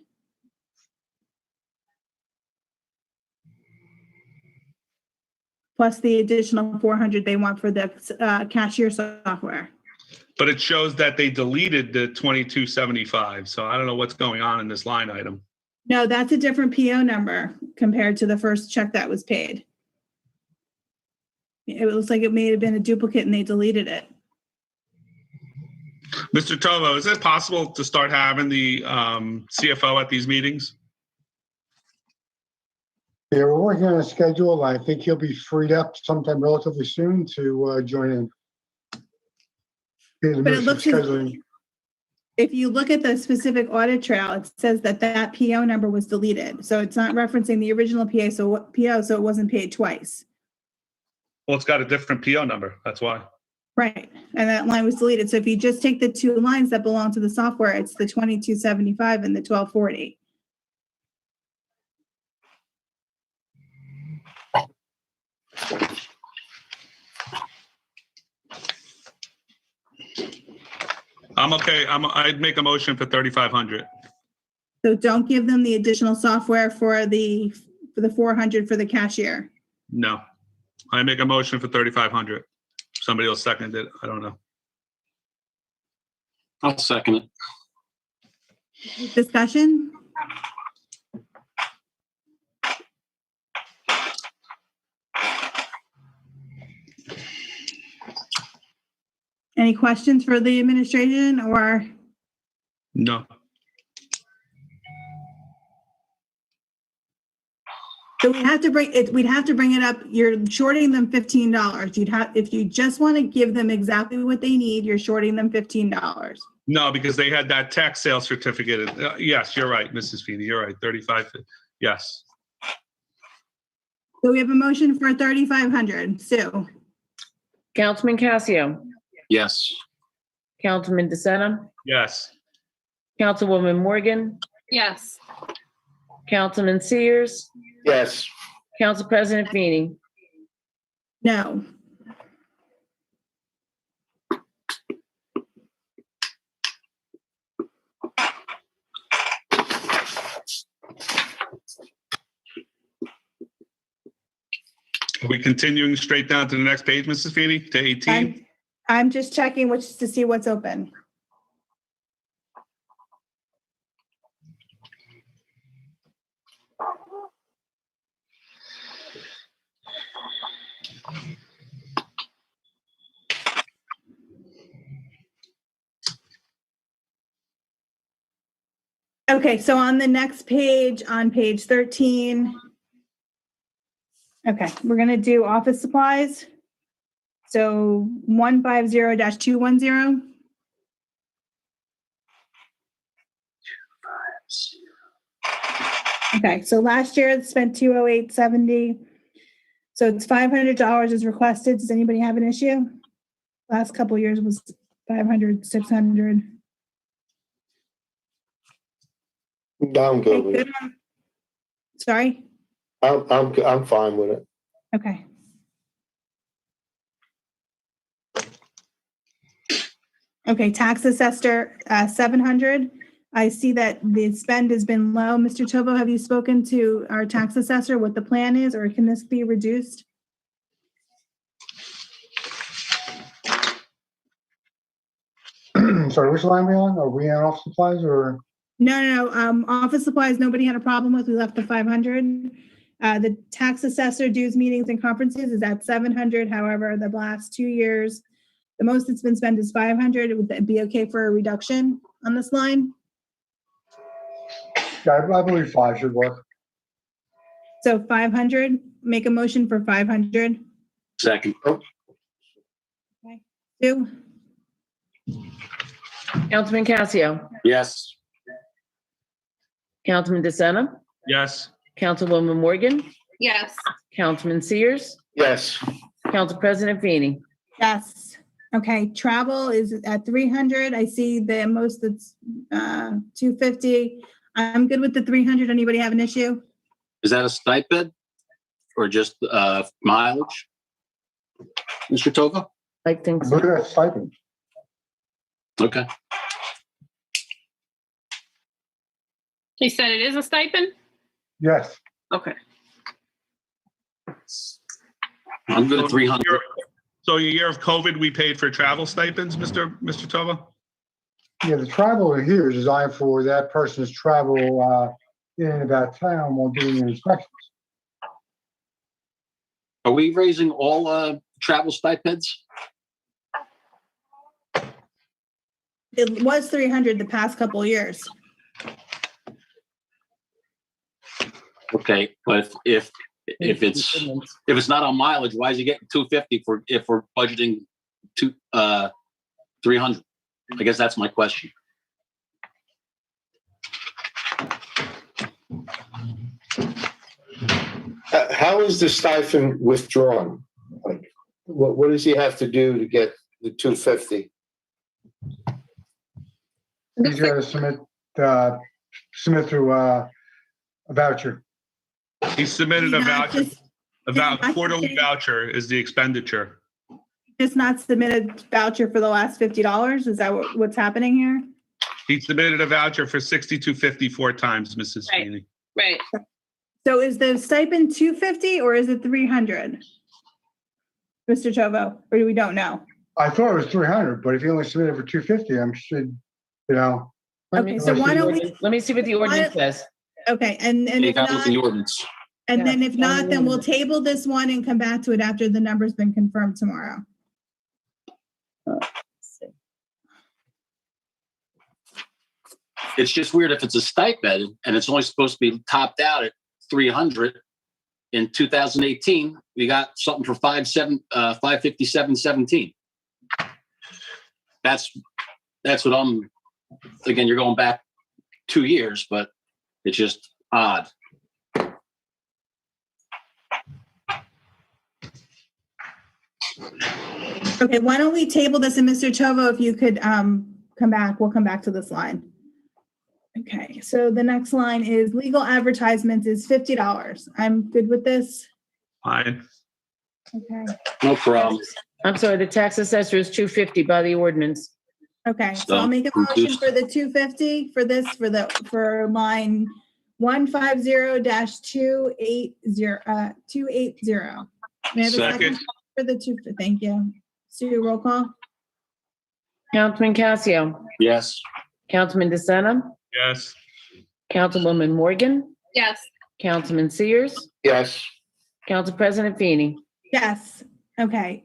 Speaker 1: Plus the additional 400 they want for the cashier software.
Speaker 3: But it shows that they deleted the 2275. So I don't know what's going on in this line item.
Speaker 1: No, that's a different PO number compared to the first check that was paid. It looks like it may have been a duplicate and they deleted it.
Speaker 3: Mr. Tovo, is it possible to start having the CFO at these meetings?
Speaker 6: Yeah, we're working on a schedule. I think he'll be freed up sometime relatively soon to join in.
Speaker 1: But it looks if you look at the specific audit trail, it says that that PO number was deleted. So it's not referencing the original PO, so it wasn't paid twice.
Speaker 3: Well, it's got a different PO number. That's why.
Speaker 1: Right. And that line was deleted. So if you just take the two lines that belong to the software, it's the 2275 and the 1240.
Speaker 3: I'm okay. I'd make a motion for 3,500.
Speaker 1: So don't give them the additional software for the 400 for the cashier.
Speaker 3: No, I make a motion for 3,500. Somebody will second it. I don't know.
Speaker 5: I'll second it.
Speaker 1: Discussion? Any questions for the administration or?
Speaker 3: No.
Speaker 1: So we'd have to bring it up. You're shorting them $15. If you just want to give them exactly what they need, you're shorting them $15.
Speaker 3: No, because they had that tax sale certificate. Yes, you're right, Mrs. Feeney. You're right. 35. Yes.
Speaker 1: So we have a motion for 3,500. Sue?
Speaker 4: Councilman Casio,
Speaker 5: Yes.
Speaker 4: Councilman DeSena,
Speaker 3: Yes.
Speaker 4: Councilwoman Morgan,
Speaker 2: Yes.
Speaker 4: Councilman Sears,
Speaker 7: Yes.
Speaker 4: Council President Feeney.
Speaker 1: No.
Speaker 3: Are we continuing straight down to the next page, Mrs. Feeney, to 18?
Speaker 1: I'm just checking to see what's open. Okay, so on the next page, on page 13. Okay, we're gonna do office supplies. So 150-210. Okay, so last year it spent 208.70. So it's $500 is requested. Does anybody have an issue? Last couple of years was 500, 600.
Speaker 7: I'm
Speaker 1: Okay,
Speaker 7: good with it.
Speaker 1: good one. Sorry?
Speaker 7: I'm fine with it.
Speaker 1: Okay. Okay, tax assessor, 700. I see that the spend has been low. Mr. Tovo, have you spoken to our tax assessor what the plan is, or can this be reduced?
Speaker 6: Sorry, which line are we on? Are we on office supplies or?
Speaker 1: No. Office supplies, nobody had a problem with. We left the 500. The tax assessor dues, meetings and conferences is at 700. However, the last 2 years, the most that's been spent is 500. Would that be okay for a reduction on this line?
Speaker 6: Yeah, I believe 5 should work.
Speaker 1: So 500, make a motion for 500.
Speaker 5: Second.
Speaker 1: Sue?
Speaker 4: Councilman Casio,
Speaker 5: Yes.
Speaker 4: Councilman DeSena,
Speaker 3: Yes.
Speaker 4: Councilwoman Morgan,
Speaker 2: Yes.
Speaker 4: Councilman Sears,
Speaker 7: Yes,
Speaker 4: Council President Feeney.
Speaker 1: Yes. Okay, travel is at 300. I see the most that's 250. I'm good with the 300. Anybody have an issue?
Speaker 5: Is that a stipend or just mileage? Mr. Tova?
Speaker 4: I think
Speaker 6: Look
Speaker 4: so.
Speaker 6: at that stipend.
Speaker 5: Okay.
Speaker 2: He said it is a stipend?
Speaker 6: Yes.
Speaker 2: Okay.
Speaker 5: I'm good at 300.
Speaker 3: So a year of COVID, we paid for travel stipends, Mr. Tova?
Speaker 6: Yeah, the travel here is designed for that person's travel in and about town while doing inspections.
Speaker 5: Are we raising all travel stipends?
Speaker 1: It was 300 the past couple of years.
Speaker 5: Okay, but if it's not on mileage, why is he getting 250 if we're budgeting 300? I guess that's my question.
Speaker 7: how is the stipend withdrawn? Like, what does he have to do to get the 250?
Speaker 6: He's got to submit through a voucher.
Speaker 3: He submitted a voucher.
Speaker 1: Not
Speaker 3: Quarterly
Speaker 1: just-
Speaker 3: voucher is the expenditure.
Speaker 1: Just not submitted voucher for the last $50. Is that what's happening here?
Speaker 3: He submitted a voucher for $62.50 4 times, Mrs.
Speaker 2: Right.
Speaker 3: Feeney.
Speaker 2: Right.
Speaker 1: So is the stipend 250 or is it 300? Mr. Tovo, or we don't know?
Speaker 6: I thought it was 300, but if you only submitted for 250, I'm sure,
Speaker 1: Okay, so why don't we,
Speaker 4: Let me see what the ordinance says.
Speaker 1: okay, and
Speaker 5: You
Speaker 1: if
Speaker 5: got with the
Speaker 1: not,
Speaker 5: ordinance.
Speaker 1: and then
Speaker 4: Yeah.
Speaker 1: if not, then we'll table this one and come back to it after the number's been confirmed tomorrow.
Speaker 5: It's just weird if it's a stipend and it's only supposed to be topped out at 300. In 2018, we got something for 557.17. That's what I'm. Again, you're going back 2 years, but it's just odd.
Speaker 1: Okay, why don't we table this, and Mr. Tovo, if you could come back, we'll come back to this line. Okay, so the next line is legal advertisements is $50. I'm good with this.
Speaker 3: Fine.
Speaker 1: Okay,
Speaker 5: No problem.
Speaker 4: I'm sorry, the tax assessor is 250 by the ordinance.
Speaker 1: okay, so I'll make a motion for the 250 for this, for line 150-280, 280. May I have a
Speaker 3: Second.
Speaker 1: for the two, thank you. Sue, roll call?
Speaker 4: Councilman Casio,
Speaker 5: Yes.
Speaker 4: Councilman DeSena,
Speaker 3: Yes.
Speaker 4: Councilwoman Morgan,
Speaker 2: Yes.
Speaker 4: Councilman Sears,
Speaker 7: Yes,
Speaker 4: Council President Feeney.
Speaker 1: Yes. Okay,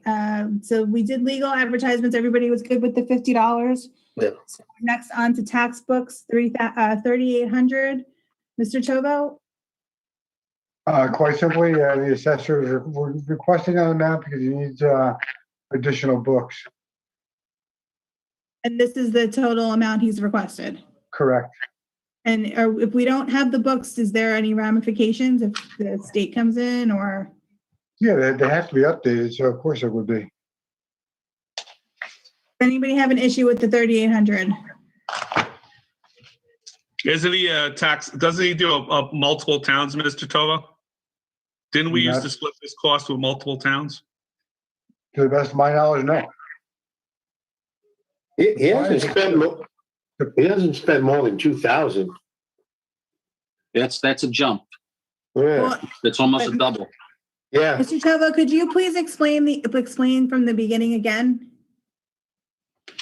Speaker 1: so we did legal advertisements. Everybody was good with the $50.
Speaker 7: Yeah.
Speaker 1: Next on to tax books, 3,800. Mr. Tovo?
Speaker 6: Quite simply, the assessors are requesting that amount because he needs additional books.
Speaker 1: And this is the total amount he's requested.
Speaker 6: Correct.
Speaker 1: And if we don't have the books, is there any ramifications if the state comes in or?
Speaker 6: Yeah, they have to be updated, so of course it would be.
Speaker 1: Anybody have an issue with the 3,800?
Speaker 3: Isn't he doesn't he do a multiple towns, Mr. Tova? Didn't we used to split this cost with multiple towns?
Speaker 6: To the best of my knowledge, no.
Speaker 7: He hasn't spent more than 2,000.
Speaker 5: That's a jump.
Speaker 7: Yeah,
Speaker 1: Well,
Speaker 5: That's almost a double.
Speaker 7: yeah.
Speaker 1: Mr. Tovo, could you please explain from the beginning again?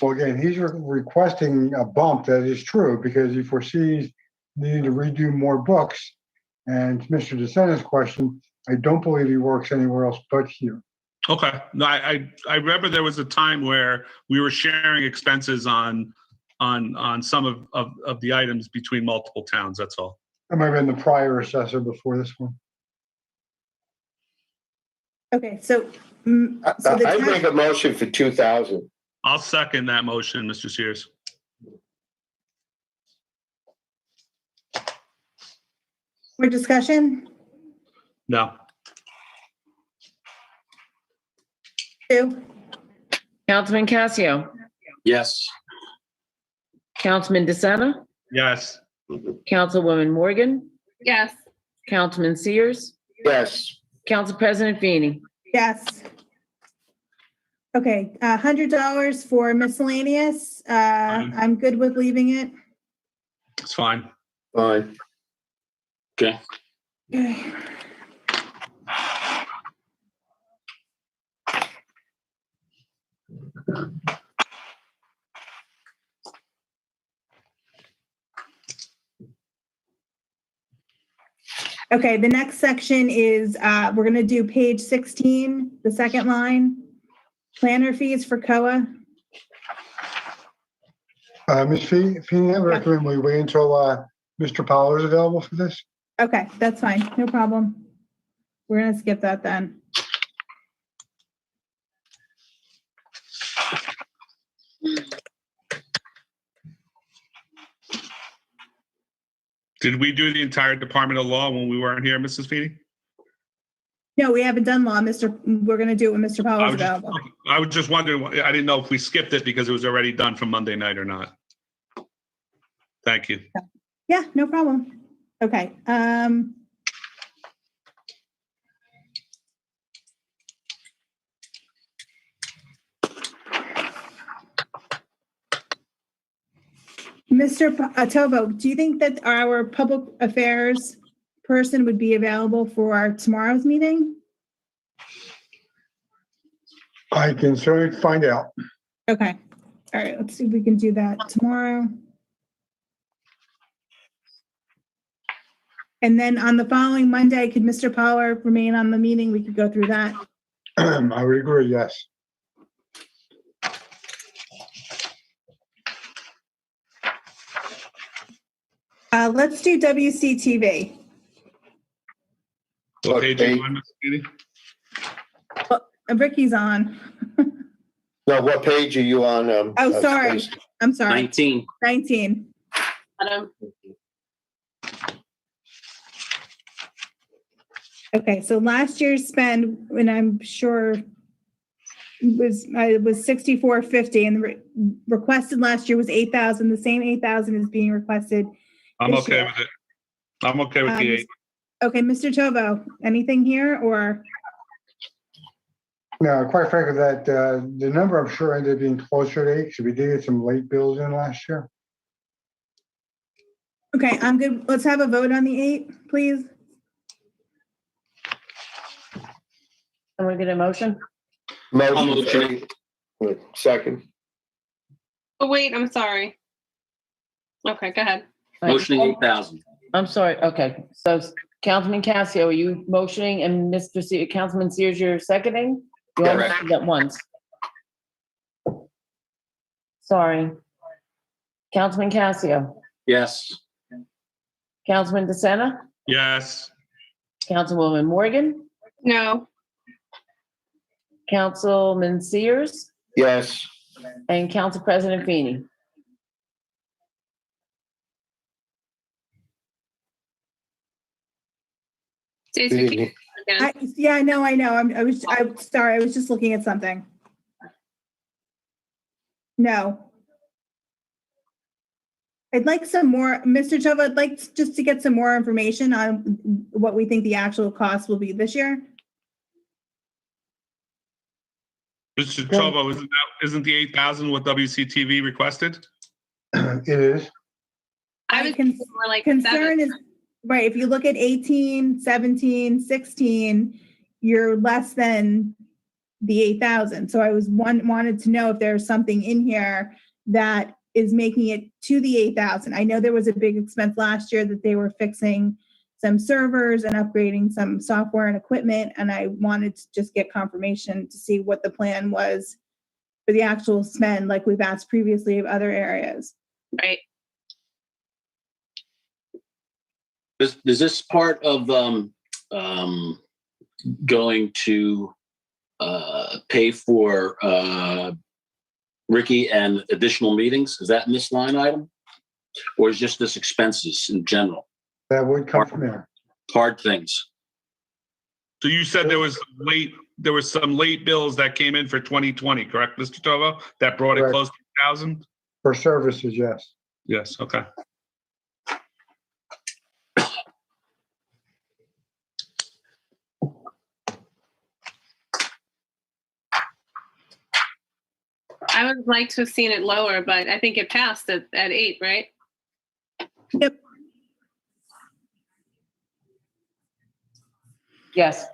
Speaker 6: Well, again, he's requesting a bump. That is true because he foresees needing to redo more books. And to Mr. DeSena's question, I don't believe he works anywhere else but here.
Speaker 3: Okay. No, I remember there was a time where we were sharing expenses on some of the items between multiple towns. That's all.
Speaker 6: That might have been the prior assessor before this one.
Speaker 1: Okay, so.
Speaker 7: I make a motion for 2,000.
Speaker 3: I'll second that motion, Mr. Sears.
Speaker 1: For discussion?
Speaker 3: No.
Speaker 1: 2,
Speaker 4: Councilman Casio,
Speaker 5: Yes.
Speaker 4: Councilman DeSena,
Speaker 3: Yes.
Speaker 4: Councilwoman Morgan,
Speaker 2: Yes.
Speaker 4: Councilman Sears,
Speaker 7: Yes.
Speaker 4: Council President Feeney.
Speaker 1: yes. Okay, $100 for miscellaneous. I'm good with leaving it.
Speaker 3: It's fine.
Speaker 7: Fine.
Speaker 5: Okay.
Speaker 1: Okay. Okay, the next section is, we're gonna do page 16, the second line. Planner fees for COA.
Speaker 6: Ms. Feeney, I recommend we wait until Mr. Powell is available for this.
Speaker 1: Okay, that's fine, no problem. We're gonna skip that then.
Speaker 3: Did we do the entire Department of Law when we weren't here, Mrs. Feeney?
Speaker 1: No, we haven't done law, we're gonna do it when Mr. Powell is available.
Speaker 3: I was just wondering, I didn't know if we skipped it because it was already done from Monday night or not. Thank you.
Speaker 1: Yeah, no problem. Okay, Mr. Tovo, do you think that our public affairs person would be available for our tomorrow's meeting?
Speaker 6: I can certainly find out.
Speaker 1: Okay, all right, let's see if we can do that tomorrow. And then on the following Monday, could Mr. Power remain on the meeting? We could go through that.
Speaker 6: I would agree, yes.
Speaker 1: Let's do WCTV.
Speaker 3: What page are
Speaker 7: Okay.
Speaker 3: you on, Mrs. Feeney?
Speaker 1: Ricky's on.
Speaker 7: No, what page are you on?
Speaker 1: Oh, sorry. I'm sorry.
Speaker 5: 19.
Speaker 1: 19.
Speaker 2: Adam.
Speaker 1: Okay, so last year's spend, and I'm sure was 6450, and the requested last year was 8,000. The same 8,000 is being requested.
Speaker 3: I'm
Speaker 1: This
Speaker 3: okay
Speaker 1: year.
Speaker 3: with it. I'm okay with the 8.
Speaker 1: Okay, Mr. Tovo, anything here or?
Speaker 6: No, quite frankly, that the number I'm sure ended up being closer to 8 because we did get some late bills in last year.
Speaker 1: Okay, I'm good. Let's have a vote on the 8, please.
Speaker 4: Can we get a motion?
Speaker 7: Motion. Second.
Speaker 2: Oh, wait, I'm sorry. Okay, go ahead.
Speaker 5: Motioning 8,000.
Speaker 4: I'm sorry, okay, so Councilman Casio, are you motioning and Councilman Sears, you're seconding? You all
Speaker 7: Yes.
Speaker 4: mentioned at once. Sorry. Councilman Casio,
Speaker 5: Yes.
Speaker 4: Councilman DeSena,
Speaker 3: Yes.
Speaker 4: Councilwoman Morgan,
Speaker 2: No.
Speaker 4: Councilman Sears,
Speaker 7: Yes.
Speaker 4: and Council President Feeney.
Speaker 2: Stacey, can you again?
Speaker 1: Yeah, I know. I'm sorry. I was just looking at something. No. I'd like some more, Mr. Tova, I'd like just to get some more information on what we think the actual cost will be this year.
Speaker 3: Mr. Trovo, isn't the 8,000 what WCTV requested?
Speaker 6: It is.
Speaker 2: I was
Speaker 1: My
Speaker 2: thinking more like
Speaker 1: concern
Speaker 2: 7.
Speaker 1: is, right, if you look at 18, 17, 16, you're less than the 8,000. So I wanted to know if there's something in here that is making it to the 8,000. I know there was a big expense last year that they were fixing some servers and upgrading some software and equipment. And I wanted to just get confirmation to see what the plan was for the actual spend, like we've asked previously of other areas.
Speaker 2: Right.
Speaker 5: Is this part of going to pay for Ricky and additional meetings? Is that in this line item? Or is just this expenses in general?
Speaker 6: That would come from there.
Speaker 5: Hard things.
Speaker 3: So you said there was some late bills that came in for 2020, correct, Mr. Trovo? That brought it
Speaker 6: Correct.
Speaker 3: close to 1,000?
Speaker 6: For services, yes.
Speaker 3: Yes, okay.
Speaker 2: I would like to have seen it lower, but I think it passed at 8, right?
Speaker 1: Yep.
Speaker 4: Yes.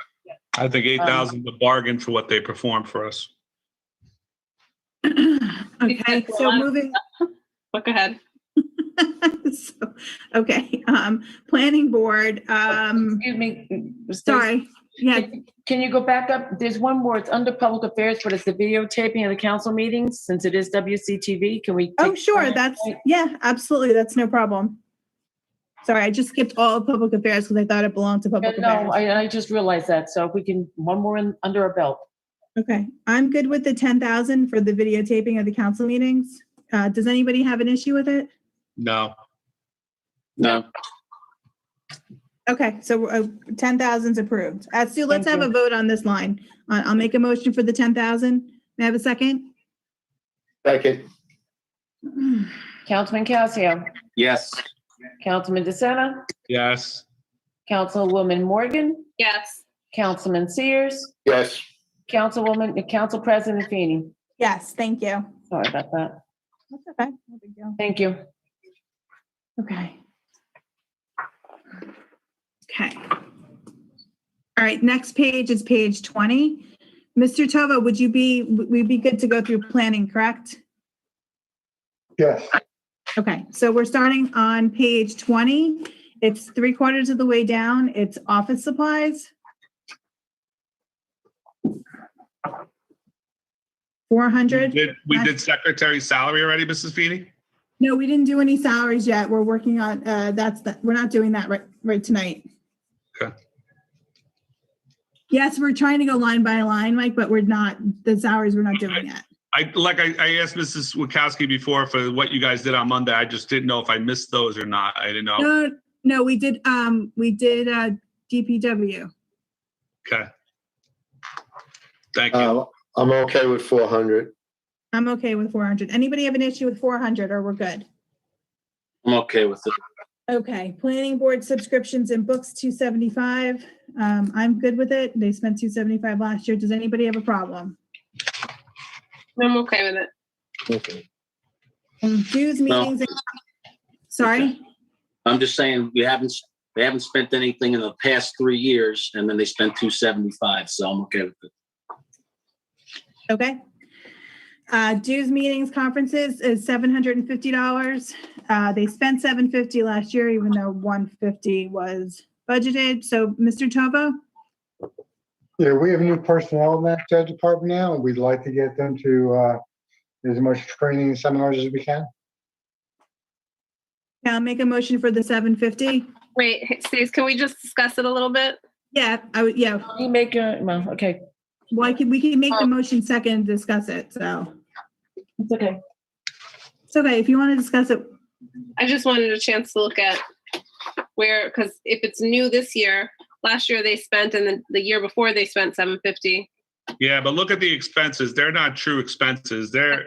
Speaker 3: I think 8,000 is a bargain for what they performed for us.
Speaker 1: Okay, so moving.
Speaker 2: But go ahead.
Speaker 1: Okay, planning board,
Speaker 4: Excuse me.
Speaker 1: sorry, yeah,
Speaker 4: Can you go back up? There's one more. It's under public affairs, but it's the videotaping of the council meetings. Since it is WCTV, can we?
Speaker 1: oh,
Speaker 4: take-
Speaker 1: sure, yeah, absolutely, that's no problem. Sorry, I just skipped all of public affairs because I thought it belonged to public
Speaker 4: No,
Speaker 1: affairs.
Speaker 4: I just realized that. So if we can, one more under our belt.
Speaker 1: Okay, I'm good with the 10,000 for the videotaping of the council meetings. Does anybody have an issue with it?
Speaker 3: No.
Speaker 5: No.
Speaker 1: Okay, so 10,000 is approved. Sue, let's
Speaker 4: Thank
Speaker 1: have a vote on this line. I'll make a motion for the 10,000. May I have a second?
Speaker 7: Second.
Speaker 4: Councilman Casio,
Speaker 5: Yes.
Speaker 4: Councilman DeSena,
Speaker 3: Yes.
Speaker 4: Councilwoman Morgan,
Speaker 2: Yes.
Speaker 4: Councilman Sears,
Speaker 7: Yes.
Speaker 4: Council President Feeney.
Speaker 1: Yes, thank you.
Speaker 4: Sorry about that.
Speaker 1: That's okay, no big deal.
Speaker 4: Thank you.
Speaker 1: Okay. Okay. All right, next page is page 20. Mr. Tova, we'd be good to go through planning, correct?
Speaker 6: Yes.
Speaker 1: Okay, so we're starting on page 20. It's 3/4 of the way down. It's office supplies. 400.
Speaker 3: We did secretary salary already, Mrs. Feeney?
Speaker 1: No, we didn't do any salaries yet. We're working on, we're not doing that right tonight.
Speaker 3: Okay.
Speaker 1: Yes, we're trying to go line by line, Mike, but the salaries we're not doing yet.
Speaker 3: I asked Mrs. Wachowski before for what you guys did on Monday. I just didn't know if I missed those or not. I didn't know.
Speaker 1: No, we did DPW.
Speaker 3: Okay. Thank you.
Speaker 7: I'm okay with 400.
Speaker 1: I'm okay with 400. Anybody have an issue with 400 or we're good?
Speaker 5: I'm okay with it.
Speaker 1: Okay, planning board subscriptions and books, 275. I'm good with it. They spent 275 last year. Does anybody have a problem?
Speaker 2: I'm okay with it.
Speaker 7: Okay.
Speaker 1: Dues, meetings, sorry?
Speaker 5: I'm just saying they haven't spent anything in the past 3 years, and then they spent 275, so I'm okay with it.
Speaker 1: Okay. Dues, meetings, conferences is $750. They spent $750 last year, even though $150 was budgeted. So, Mr. Tova?
Speaker 6: Yeah, we have new personnel in that department now, and we'd like to get them to as much training and seminars as we can.
Speaker 1: Yeah, I'll make a motion for the 750.
Speaker 2: Wait, hey, Stace, can we just discuss it a little bit?
Speaker 1: Yeah, yeah.
Speaker 4: You make a, well, okay,
Speaker 1: Well, we can make the motion second and discuss it. So
Speaker 4: it's okay.
Speaker 1: it's okay if you want to discuss it.
Speaker 2: I just wanted a chance to look at where, because if it's new this year, last year they spent, and then the year before they spent 750.
Speaker 3: Yeah, but look at the expenses. They're not true expenses. They're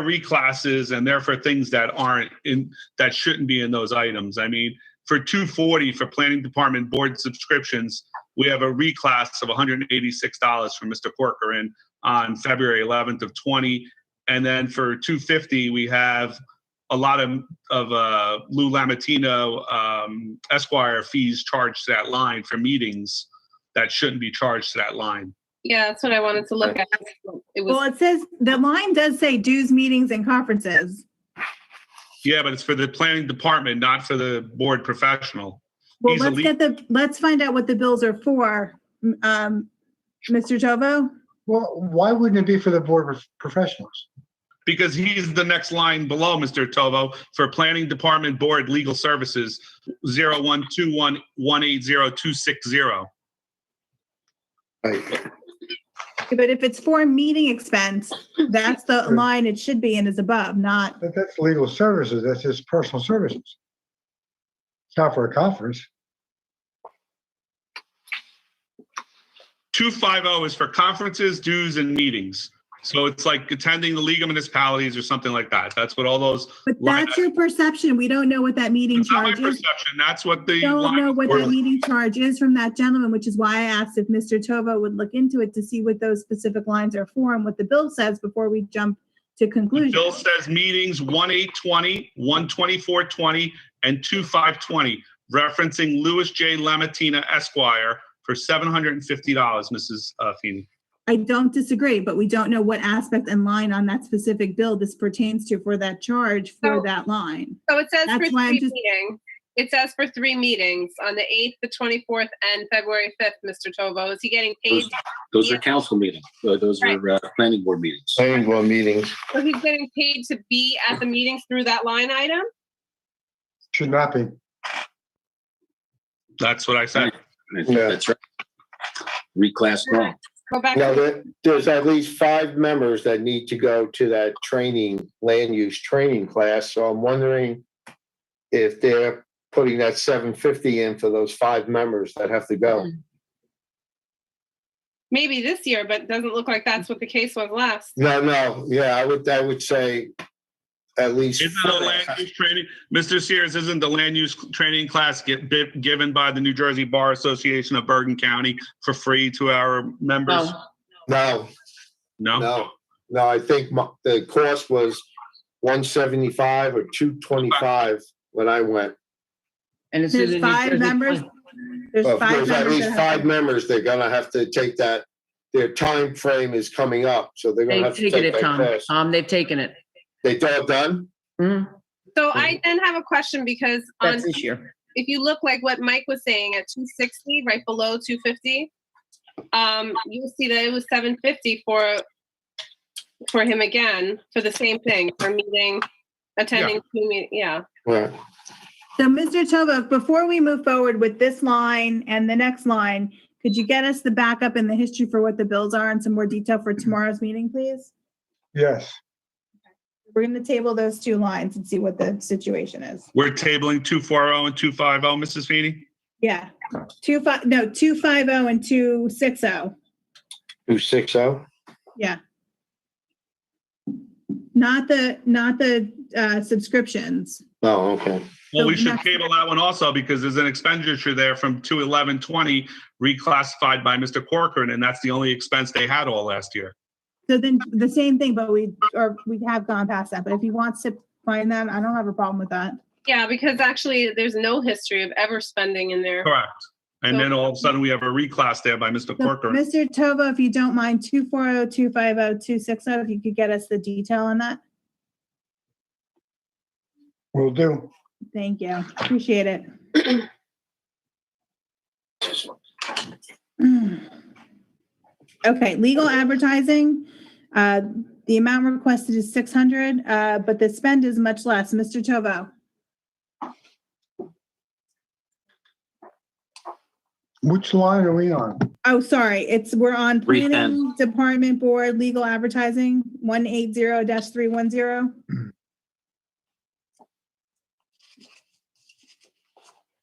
Speaker 3: reclasses, and they're for things that aren't in, that shouldn't be in those items. I mean, for 240 for planning department board subscriptions, we have a reclass of $186 from Mr. Corcoran on February 11th of 20. And then for 250, we have a lot of Lou Lamatino Esquire fees charged to that line for meetings that shouldn't be charged to that line.
Speaker 2: Yeah, that's what I wanted to look at. It was
Speaker 1: Well, it says the line does say dues, meetings, and conferences.
Speaker 3: Yeah, but it's for the planning department, not for the board professional.
Speaker 1: Well,
Speaker 3: He's a
Speaker 1: let's find out what the bills are for, Mr. Tovo.
Speaker 6: Well, why wouldn't it be for the board professionals?
Speaker 3: Because he's the next line below, Mr. Tovo, for planning department board legal services, 0121180260.
Speaker 7: Right.
Speaker 1: But if it's for meeting expense, that's the line it should be in is above, not.
Speaker 6: But that's legal services. That's his personal services. It's not for a conference.
Speaker 3: 250 is for conferences, dues, and meetings. So it's like attending the League of Municipalities or something like that. That's what all those.
Speaker 1: But that's your perception. We don't know what that meeting
Speaker 3: It's not my
Speaker 1: charge is.
Speaker 3: perception. That's what the.
Speaker 1: We don't know what
Speaker 3: line-
Speaker 1: that meeting charge is from that gentleman, which is why I asked if Mr. Tovo would look into it to see what those specific lines are for and what the bill says before we jump to
Speaker 3: The
Speaker 1: conclusion.
Speaker 3: bill says meetings 1820, 12420, and 2520, referencing Louis J. Lamatina Esquire for $750, Mrs. Feeney.
Speaker 1: I don't disagree, but we don't know what aspect and line on that specific bill this pertains to for that charge for
Speaker 2: So-
Speaker 1: that line.
Speaker 2: So it says
Speaker 1: That's
Speaker 2: for
Speaker 1: why I'm
Speaker 2: 3
Speaker 1: just-
Speaker 2: meetings. It says for 3 meetings on the 8th, the 24th, and February 5th, Mr. Tovo. Is he getting paid?
Speaker 5: Those are council meetings. Those are planning board meetings.
Speaker 7: Planning board meetings.
Speaker 2: So he's getting paid to be at the meetings through that line item?
Speaker 6: Should not be.
Speaker 3: That's what I said.
Speaker 7: Yeah.
Speaker 5: That's right. Reclass wrong.
Speaker 2: Go back.
Speaker 7: Now,
Speaker 2: to
Speaker 7: there's at least 5 members that need to go to that training, land use training class. So I'm wondering if they're putting that 750 in for those 5 members that have to go.
Speaker 2: Maybe this year, but it doesn't look like that's what the case was last.
Speaker 7: No, yeah, I would say at least.
Speaker 3: Isn't the land use training, Mr. Sears, isn't the land use training class given by the New Jersey Bar Association of Bergen County for free to our members?
Speaker 4: No,
Speaker 3: No?
Speaker 7: No, I think the cost was 175 or 225 when I went.
Speaker 4: and it's. through
Speaker 1: There's
Speaker 4: the New
Speaker 1: 5
Speaker 4: Jersey
Speaker 1: members.
Speaker 4: Plan.
Speaker 1: There's
Speaker 7: Well, if
Speaker 1: 5
Speaker 7: there's at
Speaker 1: members.
Speaker 7: least
Speaker 1: that have
Speaker 7: 5
Speaker 1: to-
Speaker 7: members, they're gonna have to take that, their time frame is coming up, so they're gonna
Speaker 4: They've
Speaker 7: have to
Speaker 4: taken
Speaker 7: take
Speaker 4: it,
Speaker 7: that
Speaker 4: Tom.
Speaker 7: class.
Speaker 4: They've taken it.
Speaker 7: They all done?
Speaker 4: Mhm.
Speaker 2: So I then have a question because on,
Speaker 4: That's this year.
Speaker 2: if you look like what Mike was saying at 260, right below 250, you'll see that it was 750 for him again, for the same thing, for meeting, attending 2 meetings, yeah.
Speaker 7: Right.
Speaker 1: So, Mr. Tovo, before we move forward with this line and the next line, could you get us the backup and the history for what the bills are and some more detail for tomorrow's meeting, please?
Speaker 6: Yes.
Speaker 1: We're going to table those 2 lines and see what the situation is.
Speaker 3: We're tabling 240 and 250, Mrs. Feeney?
Speaker 1: Yeah. 250 and 260.
Speaker 7: 260?
Speaker 1: Yeah. Not the subscriptions.
Speaker 7: Oh, okay.
Speaker 3: Well,
Speaker 1: So
Speaker 3: we should
Speaker 1: next-
Speaker 3: table that one also because there's an expenditure there from 21120 reclassified by Mr. Corcoran, and that's the only expense they had all last year.
Speaker 1: So then the same thing, but we have gone past that. But if he wants to find that, I don't have a problem with that.
Speaker 2: Yeah, because actually there's no history of ever spending in there.
Speaker 3: Correct. And then all of a sudden we have a reclass there by Mr.
Speaker 1: So,
Speaker 3: Corcoran.
Speaker 1: Mr. Tovo, if you don't mind, 240, 250, 260, if you could get us the detail on that.
Speaker 6: Will do.
Speaker 1: Thank you. Appreciate it. Okay, legal advertising, the amount requested is 600, but the spend is much less. Mr. Tovo?
Speaker 6: Which line are we on?
Speaker 1: Oh, sorry, we're on
Speaker 5: 310.
Speaker 1: Planning Department Board Legal Advertising, 180-310.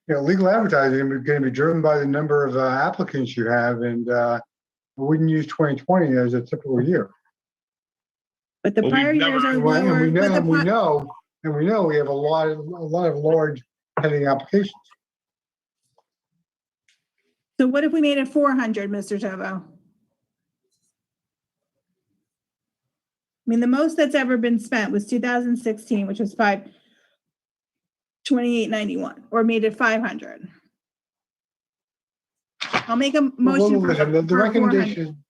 Speaker 6: Yeah, legal advertising is going to be driven by the number of applicants you have, and we wouldn't use 2020 as a typical year.
Speaker 1: But the
Speaker 3: Well,
Speaker 1: prior
Speaker 3: we've
Speaker 1: years are
Speaker 3: never-
Speaker 1: lower.
Speaker 6: And we
Speaker 1: but the
Speaker 6: know,
Speaker 1: pri-
Speaker 6: we have a lot of large pending applications.
Speaker 1: So what if we made it 400, Mr. Tovo? I mean, the most that's ever been spent was 2016, which was 2891, or made it 500. I'll make a motion for
Speaker 6: Listen, the
Speaker 1: 400.
Speaker 6: recommendation,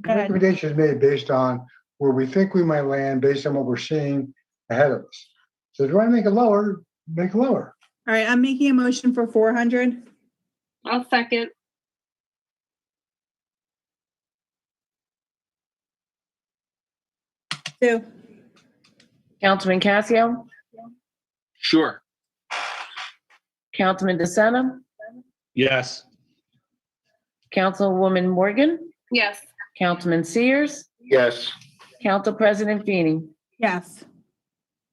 Speaker 1: Go ahead.
Speaker 6: recommendation is made based on where we think we might land, based on what we're seeing ahead of us. So if you want to make it lower, make it lower.
Speaker 1: All right, I'm making a motion for 400.
Speaker 2: I'll second.
Speaker 1: Sue?
Speaker 4: Councilman Casio,
Speaker 5: Sure.
Speaker 4: Councilman DeSena,
Speaker 3: Yes.
Speaker 4: Councilwoman Morgan,
Speaker 2: Yes.
Speaker 4: Councilman Sears,
Speaker 7: Yes,
Speaker 4: Council President Feeney.
Speaker 1: Yes.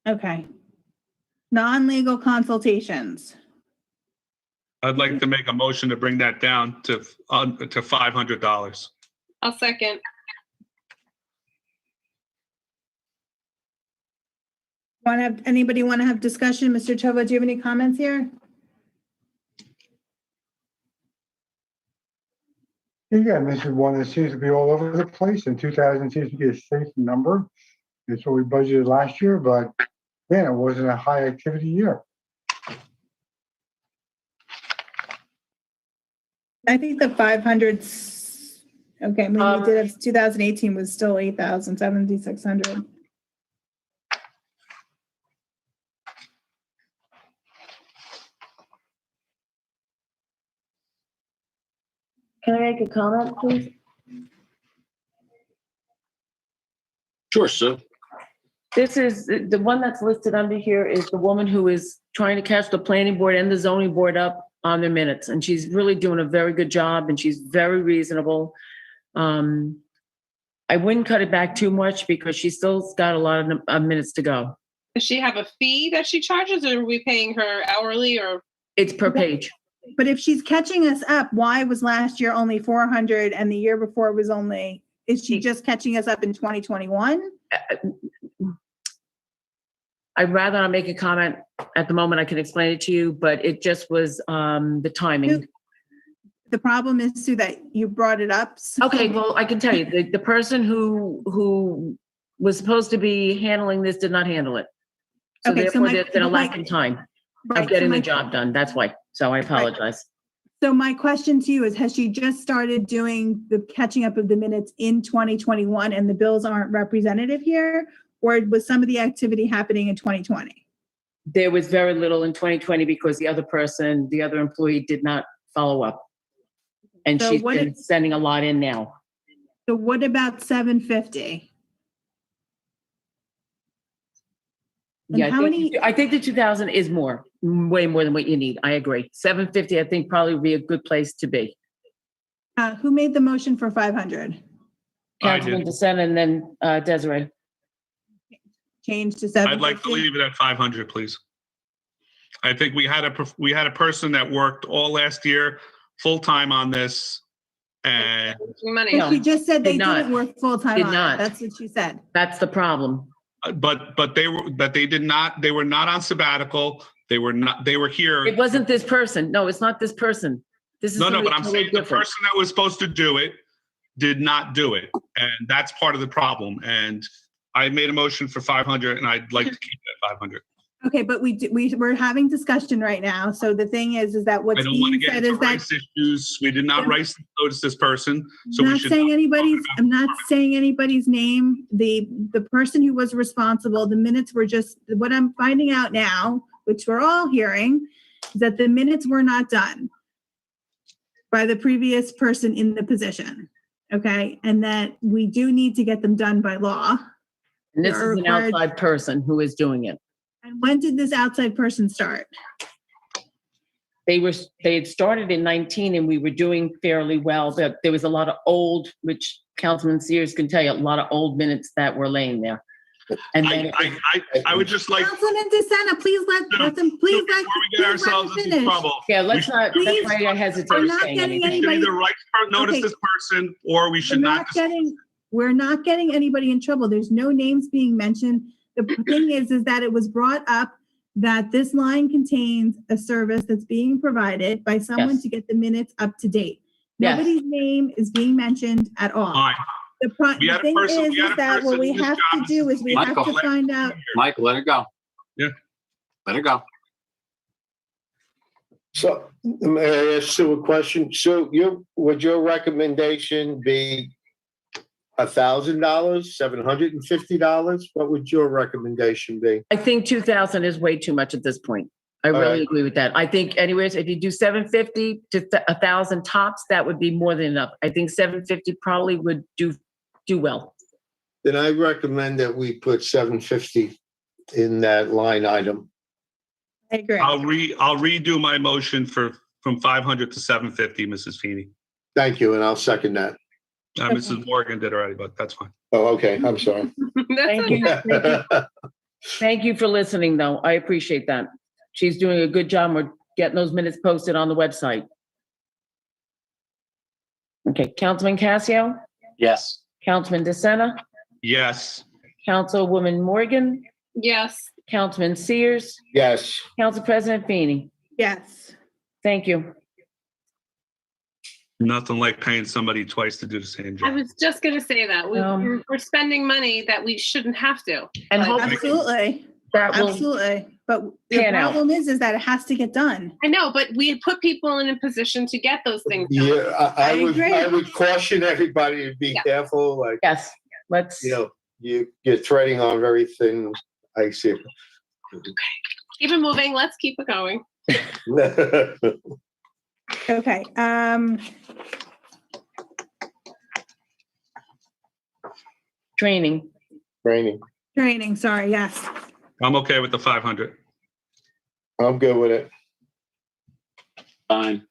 Speaker 1: Okay. Non-legal consultations.
Speaker 3: I'd like to make a motion to bring that down to $500.
Speaker 2: I'll second.
Speaker 1: Anybody want to have discussion? Mr. Tovo, do you have any comments here?
Speaker 6: Again, this is one that seems to be all over the place, and 2000 seems to be a safe number. It's what we budgeted last year, but man, it wasn't a high activity year.
Speaker 1: I think the 500's, okay, I mean, we did it, 2018 was still 8,000, 7,600.
Speaker 4: Can I make a comment, please?
Speaker 5: Sure, Sue.
Speaker 4: This is, the one that's listed under here is the woman who is trying to catch the planning board and the zoning board up on their minutes. And she's really doing a very good job and she's very reasonable. I wouldn't cut it back too much because she's still got a lot of minutes to go.
Speaker 2: Does she have a fee that she charges, or are we paying her hourly, or?
Speaker 4: It's per page.
Speaker 1: But if she's catching us up, why was last year only 400 and the year before was only, is she just catching us up in 2021?
Speaker 4: I'd rather not make a comment at the moment. I can explain it to you, but it just was the timing.
Speaker 1: The problem is, Sue, that you brought it up. so-
Speaker 4: Okay, well, I can tell you, the person who was supposed to be handling this did not handle it. So
Speaker 1: Okay, so
Speaker 4: therefore,
Speaker 1: my-
Speaker 4: there's been a lack
Speaker 1: my-
Speaker 4: in time
Speaker 1: Right,
Speaker 4: of
Speaker 1: so
Speaker 4: getting
Speaker 1: my-
Speaker 4: the job done. That's why. So I apologize.
Speaker 1: So my question to you is, has she just started doing the catching up of the minutes in 2021 and the bills aren't representative here? Or was some of the activity happening in 2020?
Speaker 4: There was very little in 2020 because the other employee did not follow up. And
Speaker 1: So
Speaker 4: she's
Speaker 1: what
Speaker 4: been sending a lot in now.
Speaker 1: So what about 750? And
Speaker 4: Yeah,
Speaker 1: how many,
Speaker 4: I think the 2,000 is way more than what you need. I agree. 750, I think probably would be a good place to be.
Speaker 1: who made the motion for 500?
Speaker 3: I
Speaker 4: Councilman
Speaker 3: did.
Speaker 4: DeSena and then Desiree.
Speaker 1: Change to 750?
Speaker 3: I'd like to leave it at 500, please. I think we had a person that worked all last year, full-time on this, and
Speaker 2: Money.
Speaker 1: But she just said they
Speaker 4: Did not.
Speaker 1: didn't work full-time
Speaker 4: Did
Speaker 1: on
Speaker 4: not.
Speaker 1: it. That's what she said.
Speaker 4: That's the problem.
Speaker 3: they were not on sabbatical. They were here.
Speaker 4: It wasn't this person. No, it's not this person. This is
Speaker 3: No,
Speaker 4: somebody
Speaker 3: but I'm
Speaker 4: totally
Speaker 3: saying the
Speaker 4: different.
Speaker 3: person that was supposed to do it did not do it. And that's part of the problem. And I made a motion for 500 and I'd like to keep it at 500.
Speaker 1: Okay, but we're having discussion right now. So the thing is
Speaker 3: I
Speaker 1: that what's
Speaker 3: don't want to
Speaker 1: being
Speaker 3: get
Speaker 1: said
Speaker 3: into
Speaker 1: is that
Speaker 3: rights issues. We did not
Speaker 1: Yeah.
Speaker 3: rights notice this person. So
Speaker 1: I'm
Speaker 3: we
Speaker 1: not
Speaker 3: should.
Speaker 1: saying anybody's,
Speaker 3: about-
Speaker 1: I'm not saying anybody's name. The person who was responsible, the minutes were just, what I'm finding out now, which we're all hearing, is that the minutes were not done by the previous person in the position. Okay, and that we do need to get them done by law.
Speaker 4: And this
Speaker 1: They're
Speaker 4: is an
Speaker 1: required-
Speaker 4: outside person who is doing it.
Speaker 1: And when did this outside person start?
Speaker 4: They had started in 19 and we were doing fairly well, but there was a lot of old, which Councilman Sears can tell you, a lot of old minutes that were laying there. And then
Speaker 3: I would just like,
Speaker 1: Councilman DeSena, please let them, please let.
Speaker 3: before we get
Speaker 1: please let
Speaker 3: ourselves
Speaker 1: them
Speaker 3: into
Speaker 1: finish.
Speaker 3: trouble.
Speaker 4: yeah, let's not,
Speaker 1: Please,
Speaker 4: that's why I
Speaker 1: we're
Speaker 4: hesitate
Speaker 1: not
Speaker 4: saying
Speaker 1: getting
Speaker 4: anything.
Speaker 3: We should
Speaker 1: anybody-
Speaker 3: either notice
Speaker 1: Okay.
Speaker 3: this person, or we
Speaker 1: We're
Speaker 3: should not.
Speaker 1: we're not getting anybody in trouble. There's no names being mentioned. The thing is that it was brought up that this line contains a service that's being provided by someone
Speaker 4: Yes.
Speaker 1: to get the minutes up to date.
Speaker 4: Yes.
Speaker 1: Nobody's name is being mentioned at all.
Speaker 3: Fine.
Speaker 1: The
Speaker 3: We had a
Speaker 1: thing
Speaker 3: person-
Speaker 1: is
Speaker 3: we had a
Speaker 1: that what
Speaker 3: person
Speaker 1: we
Speaker 3: in this
Speaker 1: have to
Speaker 3: job.
Speaker 1: do is we have
Speaker 5: Michael,
Speaker 1: to find out.
Speaker 5: Mike, let her go.
Speaker 3: Yeah.
Speaker 5: Let her go.
Speaker 7: So, may I ask Sue a question? So would your recommendation be $1,000, $750? What would your recommendation be?
Speaker 4: I think 2,000 is way too much at this point. I
Speaker 7: All
Speaker 4: really
Speaker 7: right.
Speaker 4: agree with that. I think anyways, if you do 750 to 1,000 tops, that would be more than enough. I think 750 probably would do well.
Speaker 7: Then I recommend that we put 750 in that line item.
Speaker 1: I agree.
Speaker 3: I'll redo my motion from 500 to 750, Mrs. Feeney.
Speaker 7: Thank you, and I'll second that.
Speaker 3: Mrs. Morgan did already, but that's fine.
Speaker 7: Oh, okay, I'm sorry.
Speaker 4: Thank you. Thank you for listening, though. I appreciate that. She's doing a good job. We're getting those minutes posted on the website. Okay, Councilman Casio,
Speaker 5: Yes.
Speaker 4: Councilman DeSena,
Speaker 3: Yes.
Speaker 4: Councilwoman Morgan,
Speaker 2: Yes.
Speaker 4: Councilman Sears,
Speaker 7: Yes,
Speaker 4: Council President Feeney.
Speaker 1: Yes.
Speaker 4: Thank you.
Speaker 3: Nothing like paying somebody twice to do the same
Speaker 2: I
Speaker 3: job.
Speaker 2: was just gonna say that. We're spending money that we shouldn't have to.
Speaker 4: And
Speaker 2: Like,
Speaker 4: hopefully
Speaker 1: Absolutely.
Speaker 4: that will,
Speaker 1: Absolutely. But the
Speaker 4: pan out.
Speaker 1: problem is that it has to get done.
Speaker 2: I know, but we put people in a position to get those things done.
Speaker 7: yeah,
Speaker 1: I
Speaker 7: I
Speaker 1: agree.
Speaker 7: would caution everybody to be
Speaker 2: Yeah.
Speaker 7: careful, like,
Speaker 4: yes, let's,
Speaker 7: you're treading on very thin ice here.
Speaker 2: Keep it moving. Let's keep it going.
Speaker 1: Okay,
Speaker 4: training.
Speaker 1: training, sorry, yes.
Speaker 3: I'm okay with the 500.
Speaker 7: I'm good with it.
Speaker 5: Fine.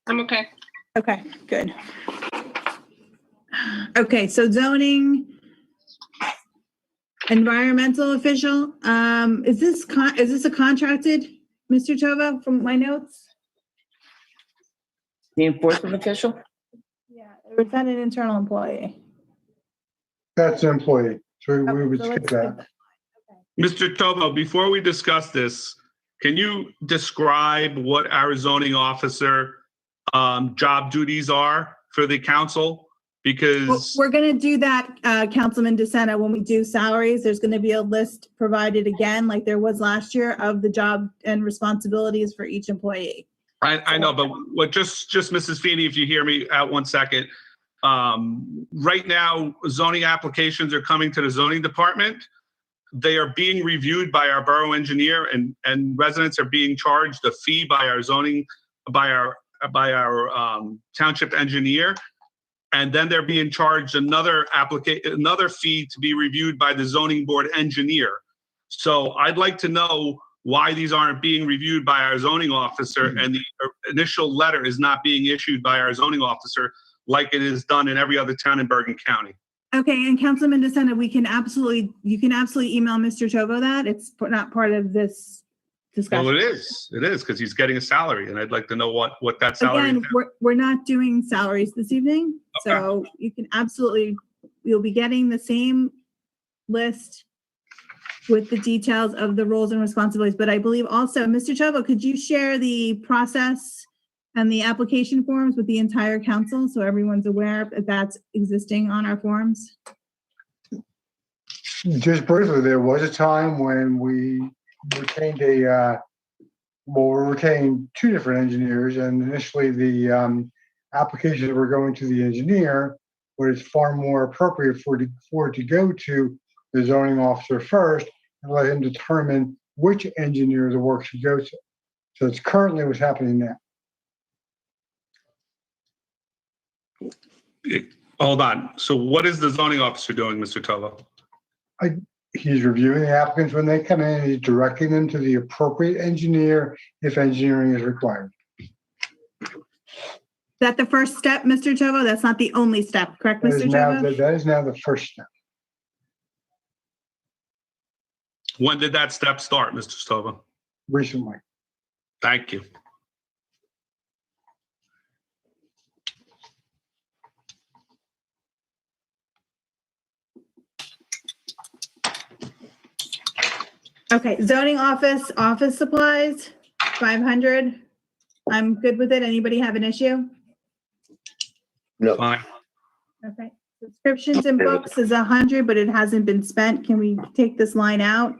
Speaker 2: I'm okay.
Speaker 1: Okay, good. Okay, so zoning, environmental official, is this a contracted, Mr. Tova, from my notes?
Speaker 4: The enforcement official?
Speaker 1: Yeah, or is that an internal employee?
Speaker 6: That's an employee, so we would
Speaker 1: So
Speaker 6: skip
Speaker 1: let's
Speaker 6: that.
Speaker 3: Mr. Tovo, before we discuss this, can you describe what our zoning officer job duties are for the council?
Speaker 1: Well,
Speaker 3: Because,
Speaker 1: we're gonna do that, Councilman DeSena, when we do salaries, there's gonna be a list provided again, like there was last year, of the job and responsibilities for each employee.
Speaker 3: I know, but what, just Mrs. Feeney, if you hear me out 1 second. Right now, zoning applications are coming to the zoning department. They are being reviewed by our borough engineer, and residents are being charged a fee by our zoning, by our township engineer. And then they're being charged another fee to be reviewed by the zoning board engineer. So I'd like to know why these aren't being reviewed by our zoning officer, and the initial letter is not being issued by our zoning officer like it is done in every other town in Bergen County.
Speaker 1: Okay, and Councilman DeSena, you can absolutely email Mr. Tovo that, it's not part of this discussion.
Speaker 3: Well, it is, because he's getting a salary, and I'd like to know what that salary is.
Speaker 1: Again, we're not doing salaries this evening, so you can you'll be getting the same list with the details of the roles and responsibilities. But I believe also, Mr. Tovo, could you share the process and the application forms with the entire council so everyone's aware that that's existing on our forms?
Speaker 6: Just briefly, there was a time when we retained we retained two different engineers, and initially the applications were going to the engineer, but it's far more appropriate for it to go to the zoning officer first and let him determine which engineer the work should go to. So it's currently what's happening now.
Speaker 3: Hold on. So what is the zoning officer doing, Mr. Tovo?
Speaker 6: He's reviewing the applicants when they come in, he's directing them to the appropriate engineer if engineering is required.
Speaker 1: Is that the first step, Mr. Tovo? That's not the only step, correct,
Speaker 6: That is
Speaker 1: Mr.
Speaker 6: now,
Speaker 1: Tovo?
Speaker 6: that is now the first step.
Speaker 3: When did that step start, Mr. Stover?
Speaker 6: Recently.
Speaker 3: Thank you.
Speaker 1: Okay, zoning office supplies, 500. I'm good with it. Anybody have an issue?
Speaker 7: No,
Speaker 3: Fine.
Speaker 1: Okay. Subscriptions and books is 100, but it hasn't been spent. Can we take this line out?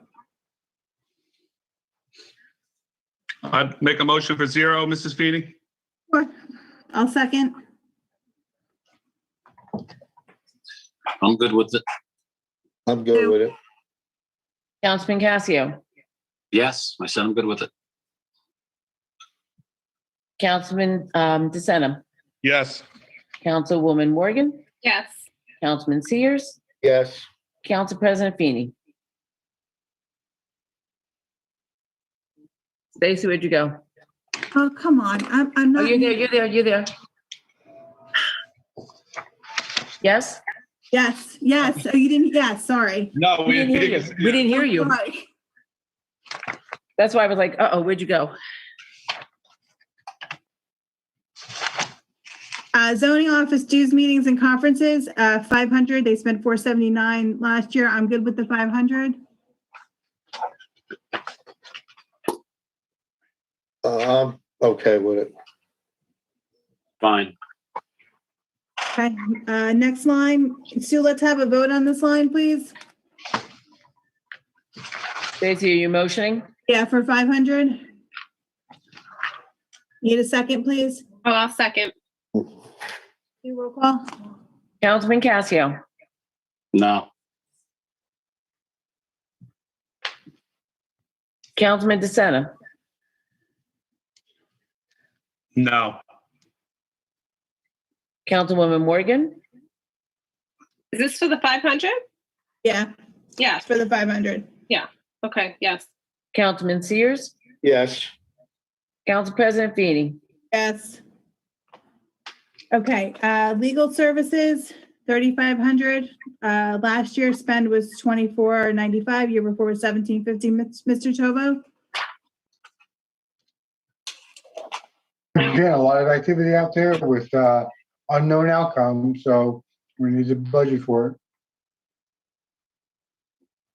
Speaker 3: I'd make a motion for 0, Mrs. Feeney.
Speaker 1: Sure. I'll second.
Speaker 5: I'm good with it.
Speaker 7: I'm good with it.
Speaker 4: Councilman Casio,
Speaker 5: Yes, I said I'm good with it.
Speaker 4: Councilman DeSena,
Speaker 3: Yes.
Speaker 4: Councilwoman Morgan,
Speaker 2: Yes.
Speaker 4: Councilman Sears,
Speaker 7: Yes,
Speaker 4: Council President Feeney. Stacy, where'd you go?
Speaker 1: Oh, come on. I'm
Speaker 4: Oh,
Speaker 1: not.
Speaker 4: you're there. Yes?
Speaker 1: Yes. Oh, you didn't, yes, sorry.
Speaker 3: No,
Speaker 4: We didn't hear you. We didn't hear you.
Speaker 1: Sorry.
Speaker 4: That's why I was like, uh-oh, where'd you go?
Speaker 1: Zoning office dues, meetings and conferences, 500. They spent 479 last year. I'm good with the 500.
Speaker 7: I'm okay with it.
Speaker 5: Fine.
Speaker 1: Okay, next line. Sue, let's have a vote on this line, please.
Speaker 4: Stacy, are you motioning?
Speaker 1: Yeah, for 500. Need a second, please?
Speaker 2: Oh, I'll second.
Speaker 1: Roll call.
Speaker 4: Councilman Casio,
Speaker 5: No.
Speaker 4: Councilman DeSena,
Speaker 3: No.
Speaker 4: Councilwoman Morgan,
Speaker 2: Is this for the 500?
Speaker 1: Yeah,
Speaker 2: Yes.
Speaker 1: for the 500.
Speaker 2: Okay, yes.
Speaker 4: Councilman Sears,
Speaker 7: Yes,
Speaker 4: Council President Feeney.
Speaker 1: Yes. Okay, legal services, 3,500. Last year spend was 2495. Year before was 1750. Mr. Tovo?
Speaker 6: Again, a lot of activity out there with unknown outcomes, so we need to budget for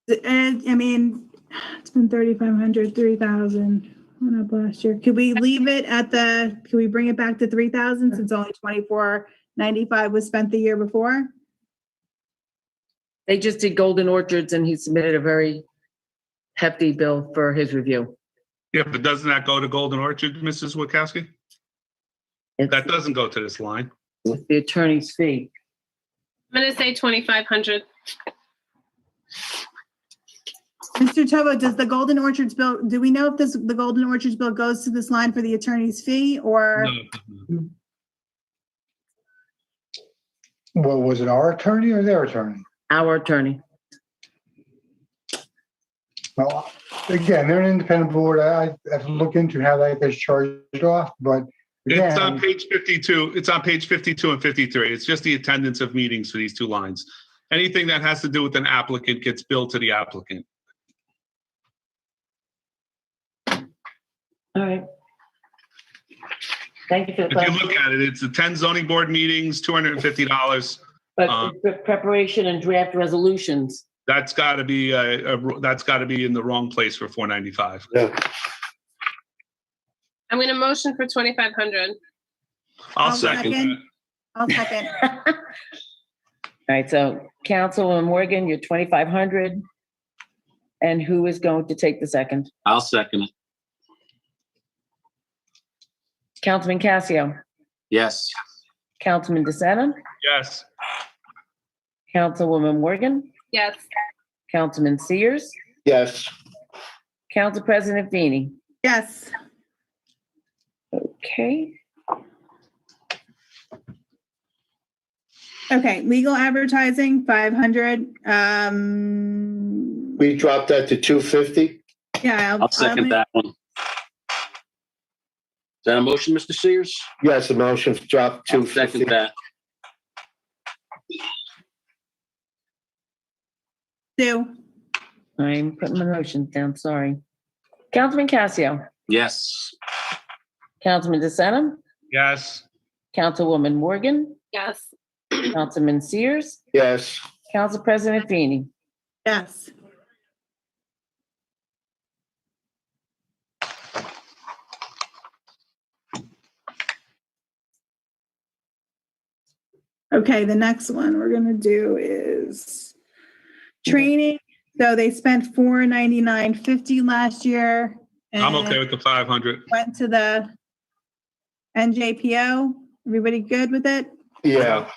Speaker 6: it.
Speaker 1: And I mean, it's been 3,500, 3,000. Went up last year. Could we leave it at could we bring it back to 3,000 since only 2495 was spent the year before?
Speaker 4: They just did Golden Orchards and he submitted a very hefty bill for his review.
Speaker 3: Yeah, but doesn't that go to Golden Orchard, Mrs. Witkowski?
Speaker 4: It's
Speaker 3: That doesn't go to this line.
Speaker 4: the attorney's fee.
Speaker 2: I'm gonna say 2,500.
Speaker 1: Mr. Tovo, does the Golden Orchards bill, do we know if the Golden Orchards bill goes to this line for the attorney's fee or?
Speaker 3: No.
Speaker 6: Well, was it our attorney or their attorney?
Speaker 4: Our attorney.
Speaker 6: Well, again, they're an independent board. I have to look into how that gets charged off, but
Speaker 3: It's on
Speaker 6: again,
Speaker 3: page 52. It's on page 52 and 53. It's just the attendance of meetings for these two lines. Anything that has to do with an applicant gets billed to the applicant.
Speaker 4: All right. Thank you for the
Speaker 3: If you
Speaker 4: question.
Speaker 3: look at it, it's the 10 zoning board meetings, $250.
Speaker 4: But the preparation and draft resolutions.
Speaker 3: That's got to be that's got to be in the wrong place for 495.
Speaker 7: yeah.
Speaker 2: I'm gonna motion for 2,500.
Speaker 3: I'll second that.
Speaker 1: I'll second.
Speaker 4: All right, so Councilwoman Morgan, you're 2,500. And who is going to take the second?
Speaker 5: I'll second it.
Speaker 4: Councilman Casio,
Speaker 5: Yes.
Speaker 4: Councilman DeSena,
Speaker 3: Yes.
Speaker 4: Councilwoman Morgan,
Speaker 2: Yes.
Speaker 4: Councilman Sears,
Speaker 7: Yes,
Speaker 4: Council President Feeney.
Speaker 1: Yes.
Speaker 4: Okay.
Speaker 1: Okay, legal advertising, 500.
Speaker 7: We dropped that to 250.
Speaker 1: Yeah,
Speaker 5: I'll second that one. Is that a motion, Mr. Sears?
Speaker 7: Yes, the motion dropped to
Speaker 5: I'll second
Speaker 7: 250.
Speaker 5: that.
Speaker 1: Sue,
Speaker 4: I'm putting my motions down, sorry. Councilman Casio,
Speaker 5: Yes.
Speaker 4: Councilman DeSena,
Speaker 3: Yes.
Speaker 4: Councilwoman Morgan,
Speaker 2: Yes.
Speaker 4: Councilman Sears,
Speaker 7: Yes.
Speaker 4: Council President Feeney.
Speaker 1: yes. Okay, the next one we're gonna do is training. So they spent $499.50 last year.
Speaker 3: I'm
Speaker 1: and
Speaker 3: okay with the 500.
Speaker 1: Went to the NJPO. Everybody good with it?
Speaker 7: Yeah.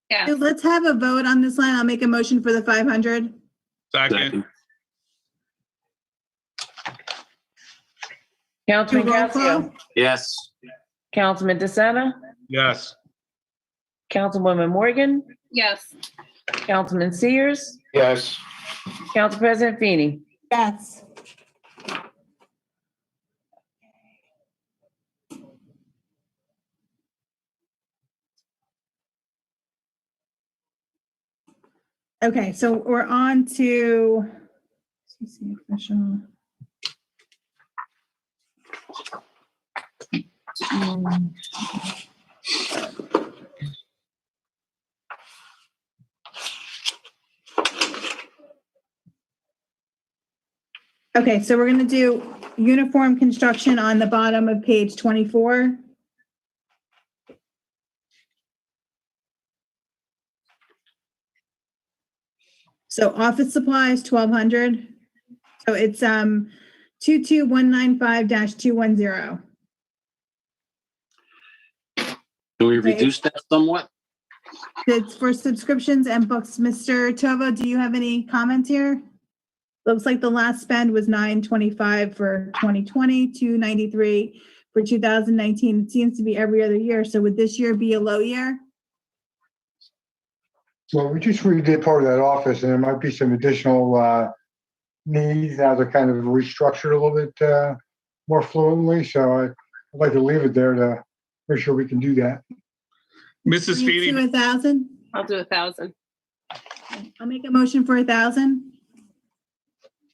Speaker 2: Yes.
Speaker 1: So let's have a vote on this line. I'll make a motion for the 500.
Speaker 3: Second.
Speaker 4: Councilman
Speaker 1: Roll call?
Speaker 4: Casio,
Speaker 5: Yes.
Speaker 4: Councilman DeSena,
Speaker 3: Yes.
Speaker 4: Councilwoman Morgan,
Speaker 2: Yes.
Speaker 4: Councilman Sears,
Speaker 7: Yes.
Speaker 4: Council President Feeney.
Speaker 1: Yes. Okay, so we're on to CC official. Okay, so we're gonna do uniform construction on the bottom of page 24. So office supplies, 1,200. So it's 22195-210.
Speaker 5: Can we reduce that somewhat?
Speaker 1: It's for subscriptions and books. Mr. Tovo, do you have any comments here? Looks like the last spend was $925 for 2020, $293 for 2019. It seems to be every other year. So would this year be a low year?
Speaker 6: Well, we just redid part of that office and there might be some additional needs now to kind of restructure a little bit more fluently. So I'd like to leave it there to make sure we can do that.
Speaker 3: Mrs.
Speaker 1: To
Speaker 3: Feeney,
Speaker 1: 1,000?
Speaker 2: I'll do 1,000.
Speaker 1: I'll make a motion for 1,000.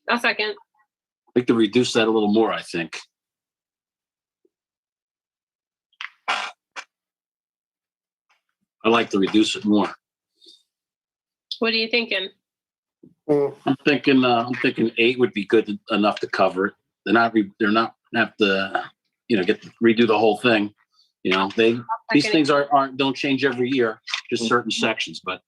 Speaker 2: I'll second.
Speaker 5: I'd like to reduce that a little more, I think. I'd like to reduce it more.
Speaker 2: What are you thinking?
Speaker 5: I'm thinking 8 would be good enough to cover it. They're not have to, redo the whole thing. These things don't change every year, just certain sections, but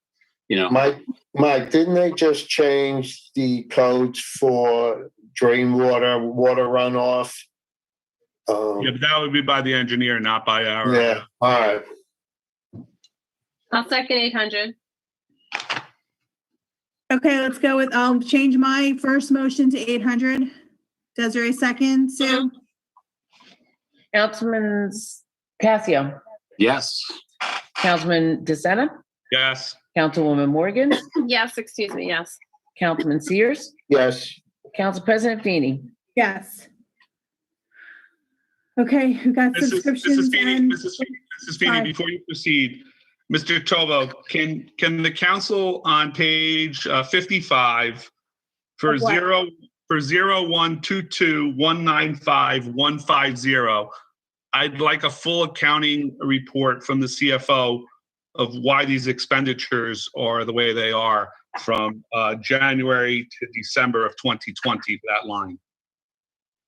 Speaker 7: Mike, didn't they just change the codes for drain water runoff?
Speaker 3: yeah, but that would be by the engineer, not by our.
Speaker 7: Yeah, all right.
Speaker 2: I'll second 800.
Speaker 1: Okay, let's go with, I'll change my first motion to 800. Desiree second, Sue?
Speaker 4: Councilman Casio,
Speaker 5: yes.
Speaker 4: Councilman DeSena,
Speaker 3: Yes.
Speaker 4: Councilwoman Morgan,
Speaker 2: Yes, excuse me. Yes.
Speaker 4: Councilman Sears,
Speaker 7: Yes.
Speaker 4: Council President Feeney.
Speaker 1: Yes. Okay, who got subscriptions
Speaker 3: Mrs. Feeney,
Speaker 1: and?
Speaker 3: Mrs. Feeney,
Speaker 1: Sorry.
Speaker 3: before you proceed, Mr. Tovo, can the council on page 55 for
Speaker 1: Of what?
Speaker 3: 0122195150, I'd like a full accounting report from the CFO of why these expenditures are the way they are from January to December of 2020 for that line.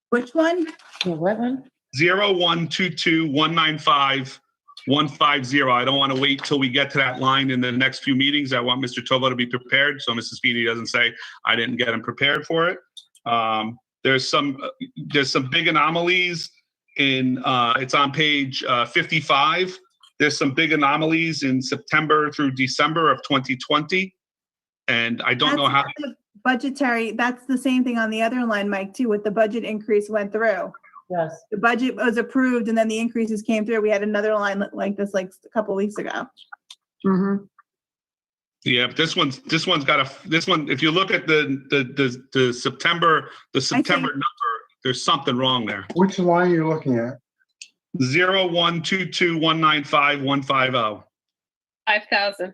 Speaker 1: Which one?
Speaker 4: What one?
Speaker 3: 0122195150. I don't want to wait till we get to that line in the next few meetings. I want Mr. Tovo to be prepared so Mrs. Feeney doesn't say I didn't get him prepared for it. There's some big anomalies in it's on page 55. There's some big anomalies in September through December of 2020. And I don't know how.
Speaker 1: That's the budgetary, that's the same thing on the other line, Mike, too, with the budget increase went through.
Speaker 4: Yes.
Speaker 1: The budget was approved and then the increases came through. We had another line like this like a couple weeks ago.
Speaker 4: Mm-hmm.
Speaker 3: Yeah, but this one's got this one, if you look at the September number, there's something wrong there.
Speaker 6: Which line are you looking at?
Speaker 3: 0122195
Speaker 2: 5,000.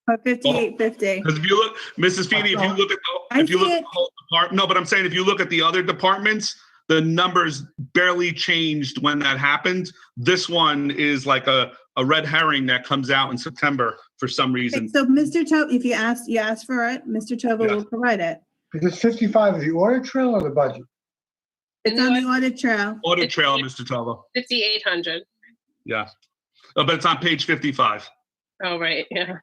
Speaker 1: 5850.
Speaker 3: Because if you look, Mrs. Feeney, if you look at
Speaker 1: I
Speaker 3: the, if you
Speaker 1: see
Speaker 3: look at
Speaker 1: it.
Speaker 3: the whole department, no, but I'm saying if you look at the other departments, the numbers barely changed when that happened. This one is like a red herring that comes out in September for some reason.
Speaker 1: So Mr. Tova, if you ask for it, Mr. Tova
Speaker 3: Yeah.
Speaker 1: will provide it.
Speaker 6: Is this 55 of the audit trail or the budget?
Speaker 1: It's on the audit trail.
Speaker 3: Audit trail, Mr. Tova.
Speaker 2: 5,800.
Speaker 3: Yeah. But it's on page 55.
Speaker 2: Oh, right. Yeah.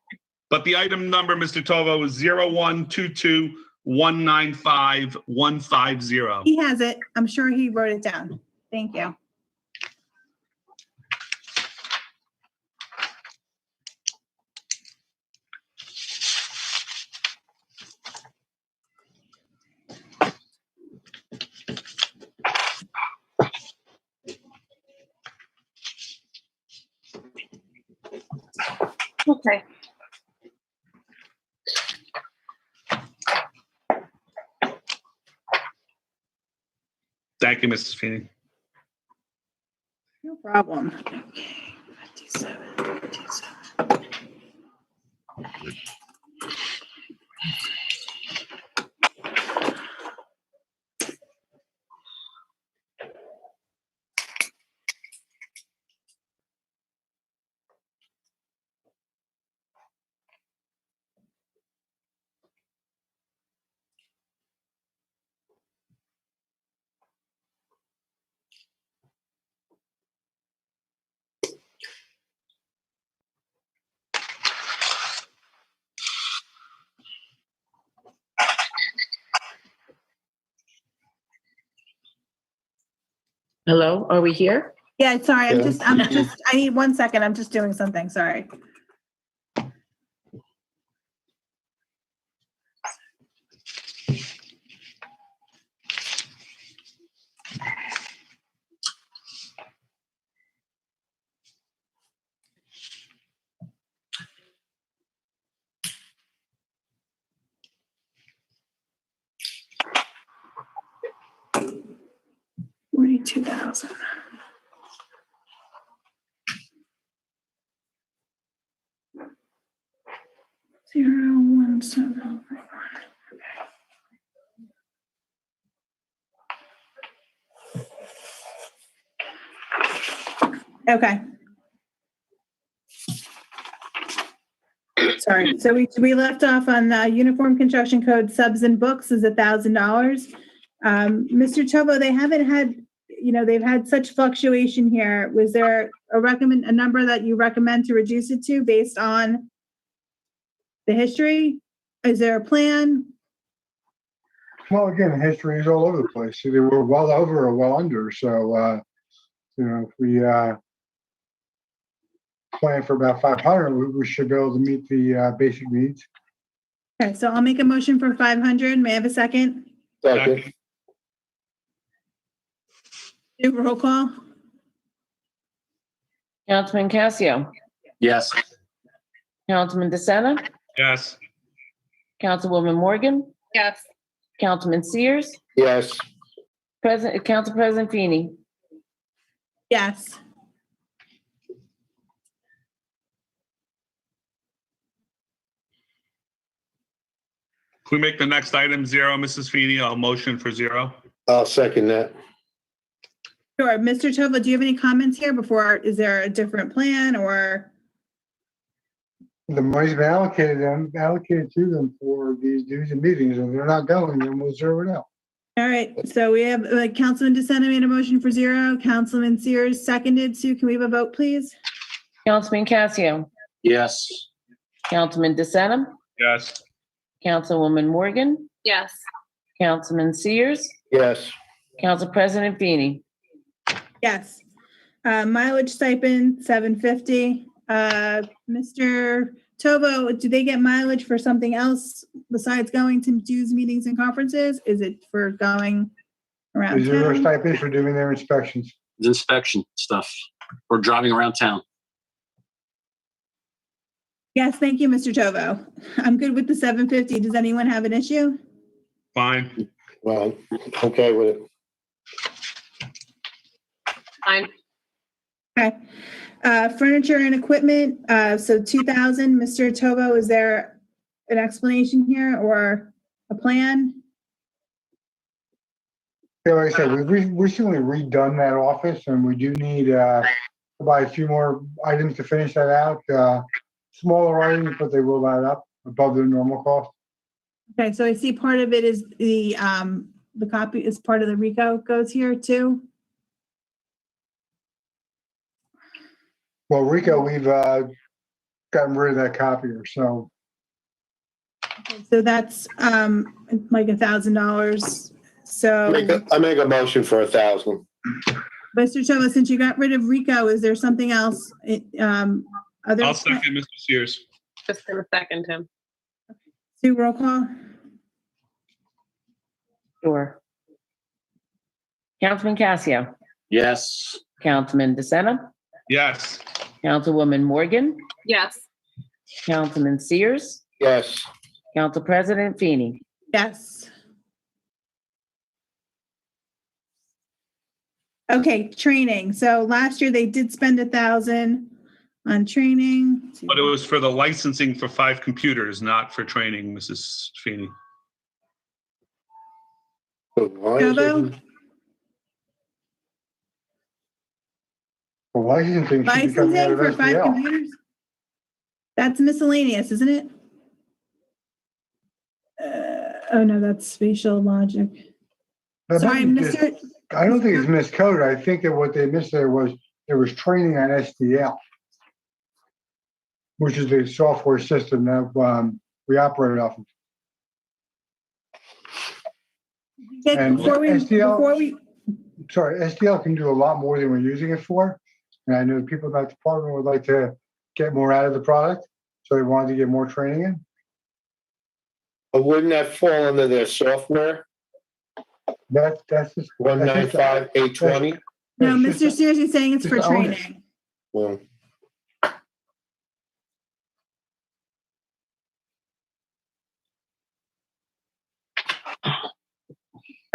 Speaker 3: But the item number, Mr. Tova, was 0122195
Speaker 1: He has it. I'm sure he wrote it down. Thank you.
Speaker 2: Okay.
Speaker 3: Thank you, Mrs. Feeney.
Speaker 1: No problem. Okay, 57.
Speaker 4: Hello, are we here?
Speaker 1: Yeah, sorry,
Speaker 6: Yeah.
Speaker 1: I need 1 second. I'm just doing something, sorry. $42,000. Zero, 1, 7, 3, 1. Okay. Sorry, so we left off on Uniform Construction Code subs and books is $1,000. Mr. Chobo, they haven't had, they've had such fluctuation here. Was there a number that you recommend to reduce it to based on the history? Is there a plan?
Speaker 6: Well, again, history is all over the place. They were well over or well under. So, if we plan for about 500, we should be able to meet the basic needs.
Speaker 1: Okay, so I'll make a motion for 500. May I have a second?
Speaker 7: Second,
Speaker 1: Do roll call?
Speaker 4: Councilman Casio,
Speaker 5: Yes.
Speaker 4: Councilman DeSena,
Speaker 3: Yes.
Speaker 4: Councilwoman Morgan,
Speaker 2: Yes.
Speaker 4: Councilman Sears,
Speaker 7: yes,
Speaker 4: Council President Feeney.
Speaker 1: Yes.
Speaker 3: Can we make the next item 0, Mrs. Feeney? I'll motion for 0.
Speaker 7: I'll second that.
Speaker 1: Sure. Mr. Tova, do you have any comments here before? Is there a different plan or?
Speaker 6: The money's been allocated to them for these dues and meetings, and they're not going, then we'll zero it out.
Speaker 1: All right, so we have Councilman DeSena made a motion for 0. Councilman Sears seconded. Sue, can we have a vote, please?
Speaker 4: Councilman Casio,
Speaker 5: Yes.
Speaker 4: Councilman DeSena,
Speaker 3: Yes.
Speaker 4: Councilwoman Morgan,
Speaker 2: Yes.
Speaker 4: Councilman Sears,
Speaker 7: Yes,
Speaker 4: Council President Feeney.
Speaker 1: Yes. Mileage stipend, $750. Mr. Tovo, do they get mileage for something else besides going to dues, meetings, and conferences? Is it for going around
Speaker 6: Is there a
Speaker 1: town?
Speaker 6: stipend for doing their inspections?
Speaker 5: The inspection stuff or driving around town.
Speaker 1: Yes, thank you, Mr. Tovo. I'm good with the 750. Does anyone have an issue?
Speaker 3: Fine.
Speaker 7: Well, okay with it.
Speaker 2: Fine.
Speaker 1: Okay. Furniture and equipment, so 2,000. Mr. Tovo, is there an explanation here or a plan?
Speaker 6: Yeah, like I said, we've recently redone that office and we do need, to buy a few more items to finish that out. Smaller items, but they will add up above the normal cost.
Speaker 1: Okay, so I see part of it is the copy is part of the RICO goes here too.
Speaker 6: Well, Rico, we've, gotten rid of that copier, so
Speaker 1: So that's like $1,000. So
Speaker 7: I make a motion for 1,000.
Speaker 1: Mr. Tovo, since you got rid of RICO, is there something else? Other
Speaker 3: I'll second Mr. Sears.
Speaker 2: Just gonna second him.
Speaker 1: Sue, roll call?
Speaker 4: Sure. Councilman Casio,
Speaker 5: Yes.
Speaker 4: Councilman DeSena,
Speaker 3: Yes.
Speaker 4: Councilwoman Morgan,
Speaker 2: Yes.
Speaker 4: Councilman Sears,
Speaker 7: Yes.
Speaker 4: Council President Feeney.
Speaker 1: Yes. Okay, training. So last year they did spend 1,000 on training.
Speaker 3: But it was for the licensing for 5 computers, not for training, Mrs. Feeney.
Speaker 1: Tovo?
Speaker 6: the licensing should be coming out
Speaker 1: Licensing
Speaker 6: of
Speaker 1: for 5
Speaker 6: SDL.
Speaker 1: computers? That's miscellaneous, isn't it? Oh no, that's spatial logic.
Speaker 6: That
Speaker 1: Sorry,
Speaker 6: might be just-
Speaker 1: Mr.
Speaker 6: I don't think it's miscoded. I think that what they missed there was training on SDL, which is the software system that we operate off of. And SDL Sorry, SDL can do a lot more than we're using it for. And I know people in that department would like to get more out of the product, so they wanted to get more training in.
Speaker 7: But wouldn't that fall under their software?
Speaker 6: That's just
Speaker 7: 195,820?
Speaker 1: No,
Speaker 6: It's
Speaker 1: Mr.
Speaker 6: just-
Speaker 1: Sears is saying it's for
Speaker 6: just own it.
Speaker 1: training.
Speaker 7: Well,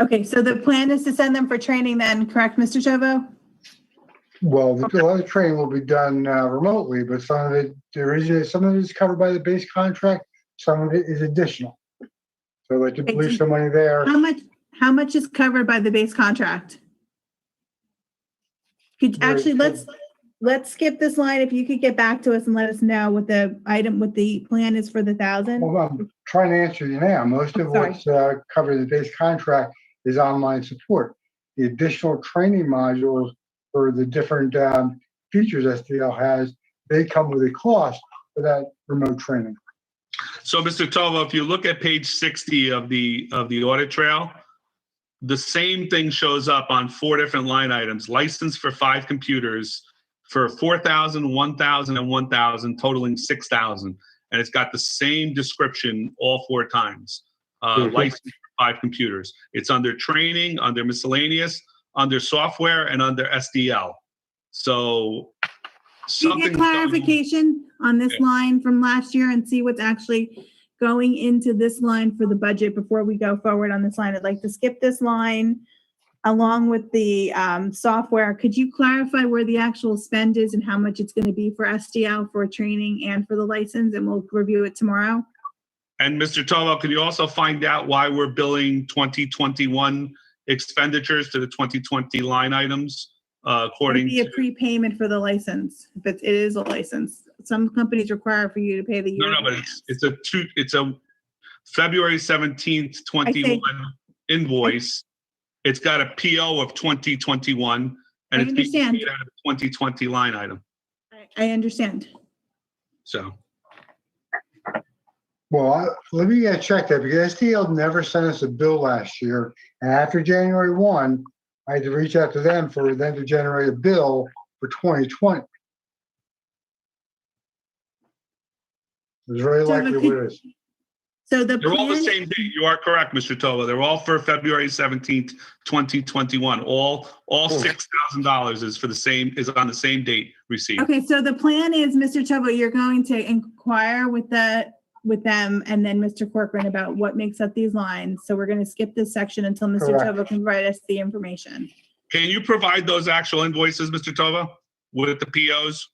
Speaker 1: Okay, so the plan is to send them for training then, correct, Mr. Tovo?
Speaker 6: Well, a lot of training will be done remotely, but some of it is covered by the base contract. Some of it is additional. So like to leave some money there.
Speaker 1: How much is covered by the base contract? Actually, let's skip this line. If you could get back to us and let us know what the plan is for the 1,000.
Speaker 6: Well, I'm trying to answer you now. Most of what's covered in the base contract is online support. The additional training modules for the different features SDL has, they come with a cost for that remote training.
Speaker 3: So, Mr. Tovo, if you look at page 60 of the audit trail, the same thing shows up on 4 different line items: license for 5 computers for 4,000, 1,000, and 1,000, totaling 6,000. And it's got the same description all 4 times. License for 5 computers. It's under training, under miscellaneous, under software, and under SDL. So
Speaker 1: Can you get clarification on this line from last year and see what's actually going into this line for the budget before we go forward on this line? I'd like to skip this line along with the software. Could you clarify where the actual spend is and how much it's going to be for SDL, for training, and for the license? And we'll review it tomorrow.
Speaker 3: And Mr. Tovo, can you also find out why we're billing 2021 expenditures to the 2020 line items? According
Speaker 1: to a prepayment for the license, if it is a license. Some companies require for you to pay the year.
Speaker 3: No, but it's a February 17th, 21 invoice. It's got a PO of 2021, and it's being paid out of the 2020 line item.
Speaker 1: I understand.
Speaker 3: So.
Speaker 6: Well, let me check that, because SDL never sent us a bill last year. And after January 1, I had to reach out to them for them to generate a bill for 2020. It's very likely what it is.
Speaker 1: So the
Speaker 3: They're all the
Speaker 1: plan,
Speaker 3: same date. You are correct, Mr. Tova. They're all for February 17th, 2021. All $6,000 is on the same date received.
Speaker 1: okay, so the plan is, Mr. Tovo, you're going to inquire with them and then Mr. Corcoran about what makes up these lines. So we're going to skip this section until Mr.
Speaker 6: Correct.
Speaker 1: Tovo can provide us the information.
Speaker 3: Can you provide those actual invoices, Mr. Tova, with the POs?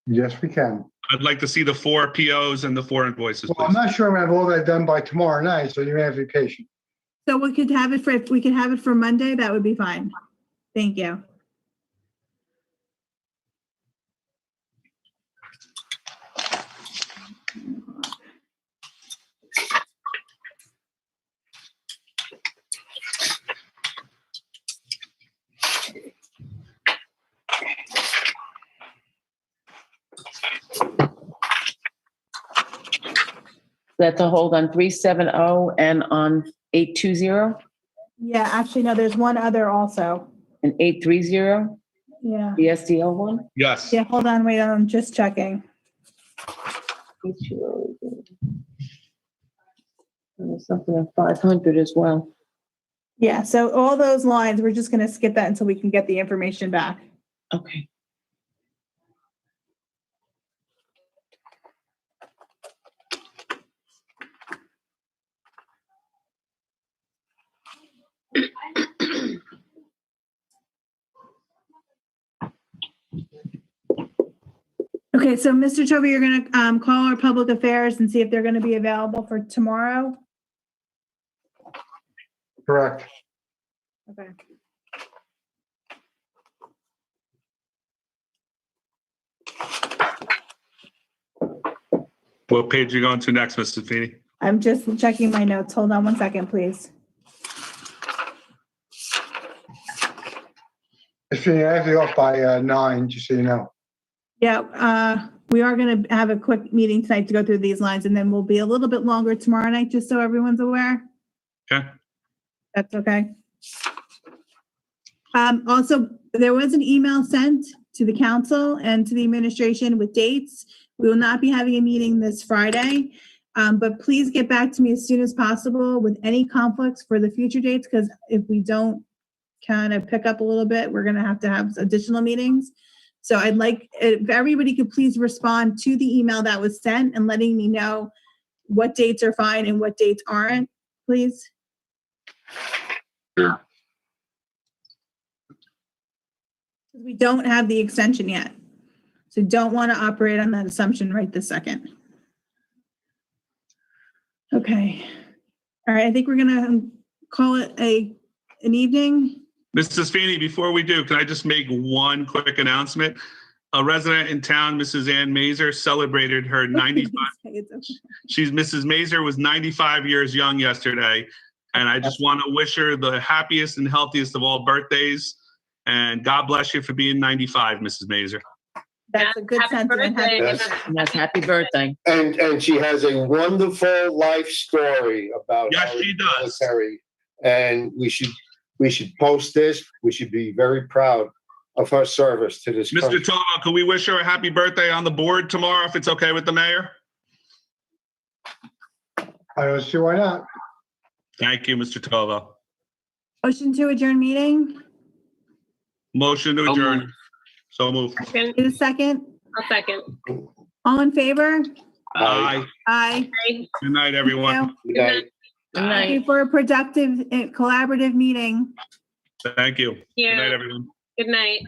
Speaker 6: Yes, we can.
Speaker 3: I'd like to see the 4 POs and the 4 invoices,
Speaker 6: Well, I'm
Speaker 3: please.
Speaker 6: not sure I'm gonna have all that done by tomorrow night, so you may have to be patient.
Speaker 1: So we could have it for Monday, that would be fine. Thank you.
Speaker 4: That's a hold on 370 and on 820
Speaker 1: Yeah, actually, no, there's one other also.
Speaker 4: and 830,
Speaker 1: Yeah.
Speaker 4: the SDL one.
Speaker 3: Yes.
Speaker 1: Yeah, hold on, wait, I'm just checking.
Speaker 4: 820. And there's something at 500 as well.
Speaker 1: Yeah, so all those lines, we're just gonna skip that until we can get the information back.
Speaker 4: Okay.
Speaker 1: Okay, so Mr. Toby, you're gonna call our public affairs and see if they're gonna be available for tomorrow?
Speaker 6: Correct.
Speaker 1: Okay.
Speaker 3: What page are you going to next, Mrs. Feeney?
Speaker 1: I'm just checking my notes. Hold on one second, please.
Speaker 6: If you have to be off by 9, just so you know.
Speaker 1: Yeah, we are gonna have a quick meeting tonight to go through these lines, and then we'll be a little bit longer tomorrow night, just so everyone's aware.
Speaker 3: Okay.
Speaker 1: That's okay. Also, there was an email sent to the council and to the administration with dates. We will not be having a meeting this Friday, but please get back to me as soon as possible with any conflicts for the future dates, because if we don't kind of pick up a little bit, we're gonna have to have additional meetings. So I'd like, if everybody could please respond to the email that was sent and letting me know what dates are fine and what dates aren't, please.
Speaker 5: Sure.
Speaker 1: We don't have the extension yet. So don't want to operate on that assumption right this second. Okay. All right, I think we're gonna call it an evening.
Speaker 3: Mrs. Feeney, before we do, can I just make one quick announcement? A resident in town, Mrs. Ann Mazer, celebrated her 95. Mrs. Mazer was 95 years young yesterday. And I just want to wish her the happiest and healthiest of all birthdays. And God bless you for being 95, Mrs. Mazer.
Speaker 1: That's a good
Speaker 2: Happy
Speaker 1: sentiment. Happy
Speaker 2: birthday.
Speaker 1: birthday.
Speaker 4: And that's happy birthday.
Speaker 7: And she has a wonderful life story about
Speaker 3: Yes,
Speaker 7: how
Speaker 3: she does.
Speaker 7: military. And we should post this. We should be very proud of her service to this
Speaker 3: Mr.
Speaker 7: country.
Speaker 3: Toma, can we wish her a happy birthday on the board tomorrow if it's okay with the mayor?
Speaker 6: I don't see why not.
Speaker 3: Thank you, Mr. Tova.
Speaker 1: Motion to adjourn meeting.
Speaker 3: Motion to
Speaker 5: So
Speaker 3: adjourn.
Speaker 5: moved.
Speaker 3: So moved.
Speaker 2: Second,
Speaker 1: Need a second?
Speaker 2: I'll second.
Speaker 1: All in favor?
Speaker 3: Aye.
Speaker 1: Aye.
Speaker 2: Bye.
Speaker 3: Good night, everyone.
Speaker 7: Good night.
Speaker 4: Good
Speaker 1: Thank
Speaker 4: night.
Speaker 1: you for a productive and collaborative meeting.
Speaker 3: Thank you. Good night,
Speaker 2: Yeah,
Speaker 3: everyone.
Speaker 2: good night.